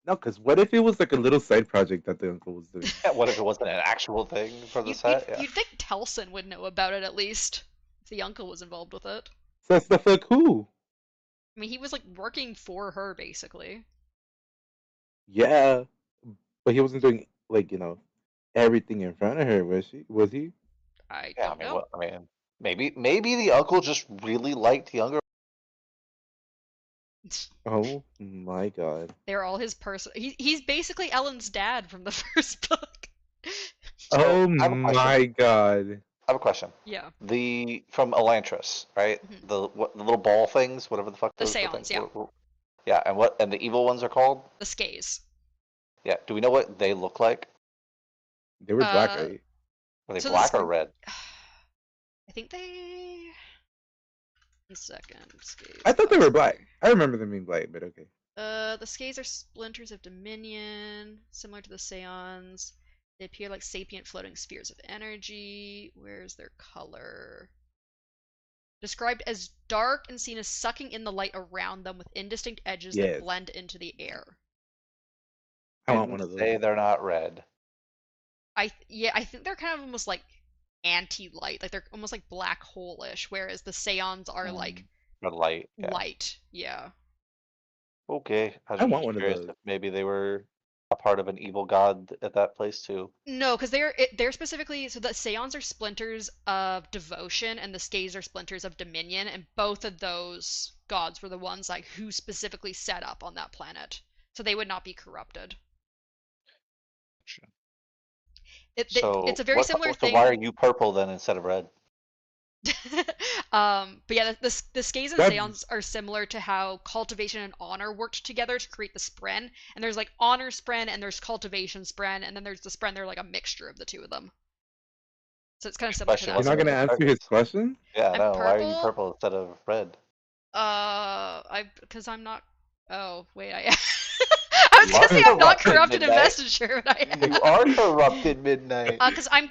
No, because what if it was like a little side project that the uncle was doing? Yeah, what if it wasn't an actual thing for the set? You'd think Telson would know about it at least, if the uncle was involved with it. So stuff like who? I mean, he was like working for her basically. Yeah, but he wasn't doing like everything in front of her. Was he? I Yeah, I don't mean, know. what? I mean, maybe the uncle just really liked younger. Oh my god. They're all his person. He's basically Ellen's dad from the first book. So Oh I have a question. my god. I have a question. Yeah. The from Elantris, right? Mhm. The little ball things, whatever the fuck The the thing. Seance, yeah. Yeah, and the evil ones are called. The Skays. Yeah. Do we know what they look like? They were black, Uh, right? Are they so black this, or red? I think they. 1 second. I Skays thought they were black. classifier. I remember them being black, but okay. The Skays are splinters of Dominion, similar to the Seance. They appear like sapient floating spheres of energy. Where's their color? Described as dark and seen as sucking in the light around them with indistinct edges that Yes. blend into the air. I want Didn't one of those. say they're not red. I think they're kind of almost like anti-light, like they're almost like black hole-ish, whereas the Seance are like Red light. Yeah. light. Yeah. Okay. I was I want just one of curious those. if maybe they were a part of an evil god at that place too. No, because they're specifically, so the Seance are splinters of devotion and the Skays are splinters of dominion, and both of those gods were the ones like who specifically set up on that planet, so they would not be corrupted. It's So a very what? similar So why are thing. you purple then instead of red? But yeah, the Skays and That's Seance are similar to how cultivation and honor worked together to create the Spren. And there's like honor Spren and there's cultivation Spren, and then there's the Spren. They're like a mixture of the two of them. So it's kind of similar to Question: that. you're What's not up So with gonna the answer his targets? question? Yeah, I'm no. Why are you purple. purple instead of red? Because I'm not. Oh wait, I. I was You gonna are say I'm not corrupted corrupted midnight. investiture, but I am. You are corrupted midnight. Because I'm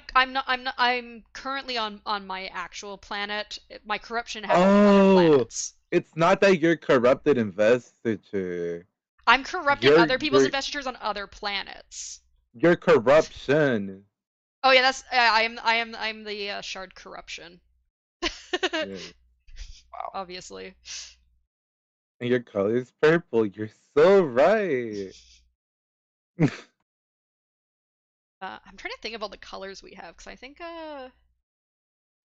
currently on my actual planet. My corruption happened on other Oh, planets. it's not that you're corrupted investiture. I'm corrupting Your other people's your investitures on other planets. your corruption. Oh yeah, that's I'm the shard corruption. Yeah. Wow. Obviously. And your color is purple. You're so right. I'm trying to think of all the colors we have because I think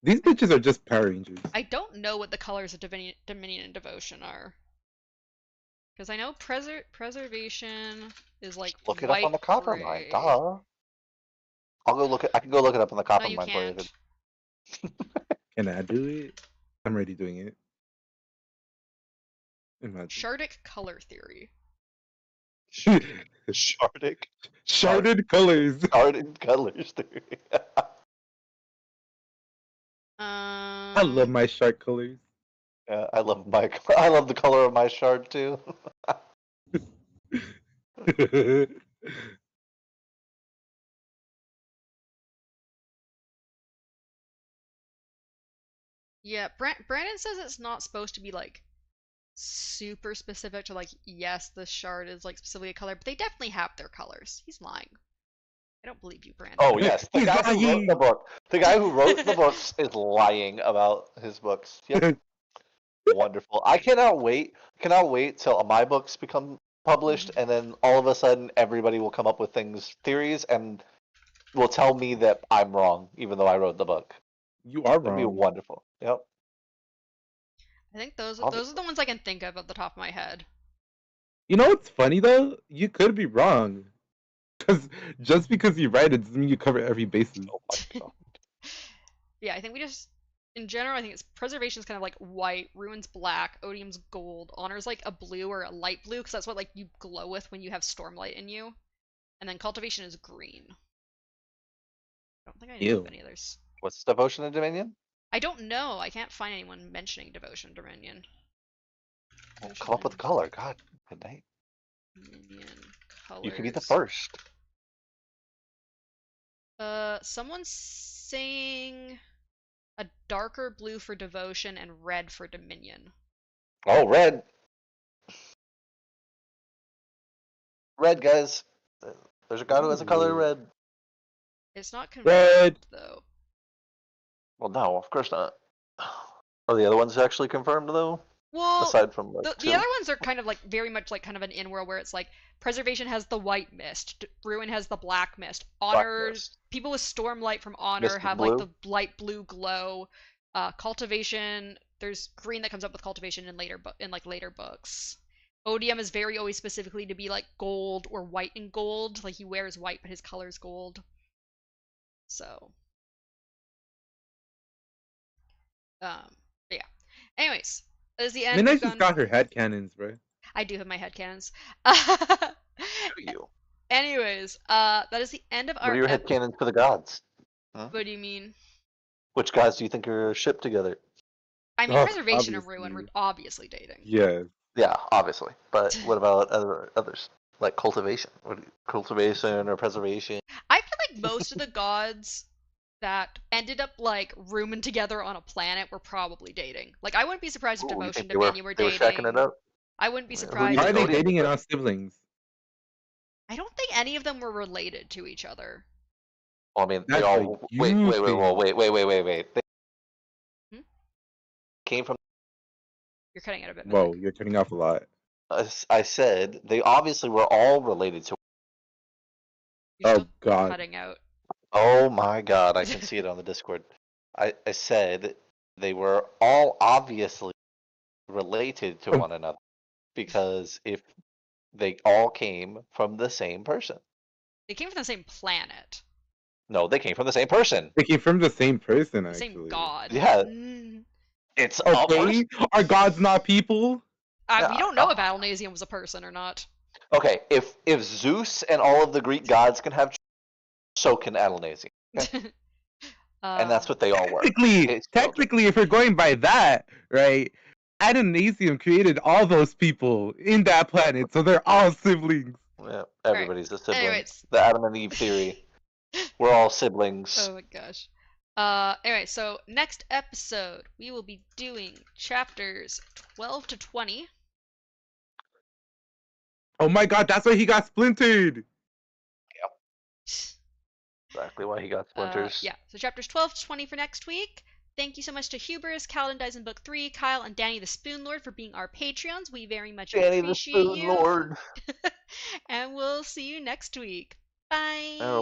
These bitches are just Power Rangers. I don't know what the colors of Dominion and Devotion are. Because I know preservation is like Just look it up on white the copper mine. gray. Duh. I'll go look it. I can go look it up on the No, copper you mine for you. can't. Can I do it? I'm already doing it. Imagine. Shardic color theory. Shardic. Sharded colors. Sharded colors theory. I love my shark colors. Yeah, I love my. I love the color of my shard too. Yeah, Brandon says it's not supposed to be like super specific to like yes, the shard is like specifically a color, but they definitely have their colors. He's lying. I don't believe you, Brandon. Oh yes, the He's guy who wrote the lying. book. The guy who wrote the books is lying about his books. Yep. Wonderful. I cannot wait. Cannot wait till my books become published, and then all of a sudden everybody will come up with theories, and will tell me that I'm wrong, even though I wrote the book. You are It'd be wrong. wonderful. Yep. I think those I'll be- are the ones I can think of at the top of my head. You know what's funny though? You could be wrong. Because just because you write it doesn't mean you cover every basis. Oh my god. Yeah, I think we just in general, I think it's preservation's kind of like white, ruin's black, odium's gold, honor's like a blue or a light blue because that's what like you glow with when you have stormlight in you, and then cultivation is green. I don't think I know of Ew. any others. What's devotion and dominion? I don't know. I can't find anyone mentioning devotion Dominion. Well, come up with a color. God, midnight. Dominion colors. You can be the first. Someone's saying a darker blue for devotion and red for Dominion. Oh, red. Red, guys. There's a god who has a color Ooh. red. It's not confirmed Red. though. Well, no, of course not. Are the other ones actually confirmed though? Well, Aside from like the two. other ones are kind of like very much like kind of an in world where it's like Preservation has the white mist. Ruin has the black mist. Black Honor, mist. people with Stormlight from Honor Mystic have blue. like the light blue glow. Cultivation, there's green that comes up with cultivation in later books. Odium is very always specifically to be like gold or white and gold. Like he wears white, but his color's gold. So, but yeah. Anyways, that is the end. Midnight We've just gone. got her head cannons, bro. I do have my headcanons. To you. Anyways, that is the end of What are our your headcanons for the gods? Huh? What do you mean? Which gods do you think are shipped together? I mean, Oh, Preservation and Ruin obviously. were obviously dating. Yes. Yeah, obviously. But what about others? Like cultivation? Cultivation or preservation? I feel like most of the gods that ended up like rooming together on a planet were probably dating. Like I wouldn't be surprised if Ooh, you Devotion think and Dominion were they were shacking it dating. up? I wouldn't be Yeah, who do you surprised Why are if think they like Odin dating and was? not siblings? I don't think any of them were related to each other. Well, I mean, they That's a all huge thing. wait. They Hmm? came from. You're cutting out a bit, Whoa, Mythic. you're turning off a lot. I said they obviously were all related to. You're Oh still God. cutting out. Oh my God, I can see it on the Discord. I said they were all obviously related to Oh, one another because if they all came from the same person. They came from the same planet, No, they came from the same person. they came from the same person, the same actually. god. Yeah, it's a person. Okay, are gods not people? We Yeah. don't know if Alnasium was a person or not. Okay, if Zeus and all of the Greek gods can have, so can Adonai. Okay? And uh, that's what they all were. Technically, His children. technically, if we're going by that, right? Adonasium created all those people in that planet, so they're all siblings. Yeah, all right. everybody's a sibling. Anyways. The Adam and Eve theory. We're all siblings. Oh my gosh. Anyway, so next episode we will be doing chapters 12 to 20. Oh my God, that's why he got splintered. Exactly why he got splinters. Yeah, so chapters 12 to 20 for next week. Thank you so much to Hubris, Kaladin Dies in Book 3, Kyle, and Danny the Spoon Lord for being our Patreons. We very much Danny the appreciate Spoon you. Lord. And we'll see you next week. Bye. Oh.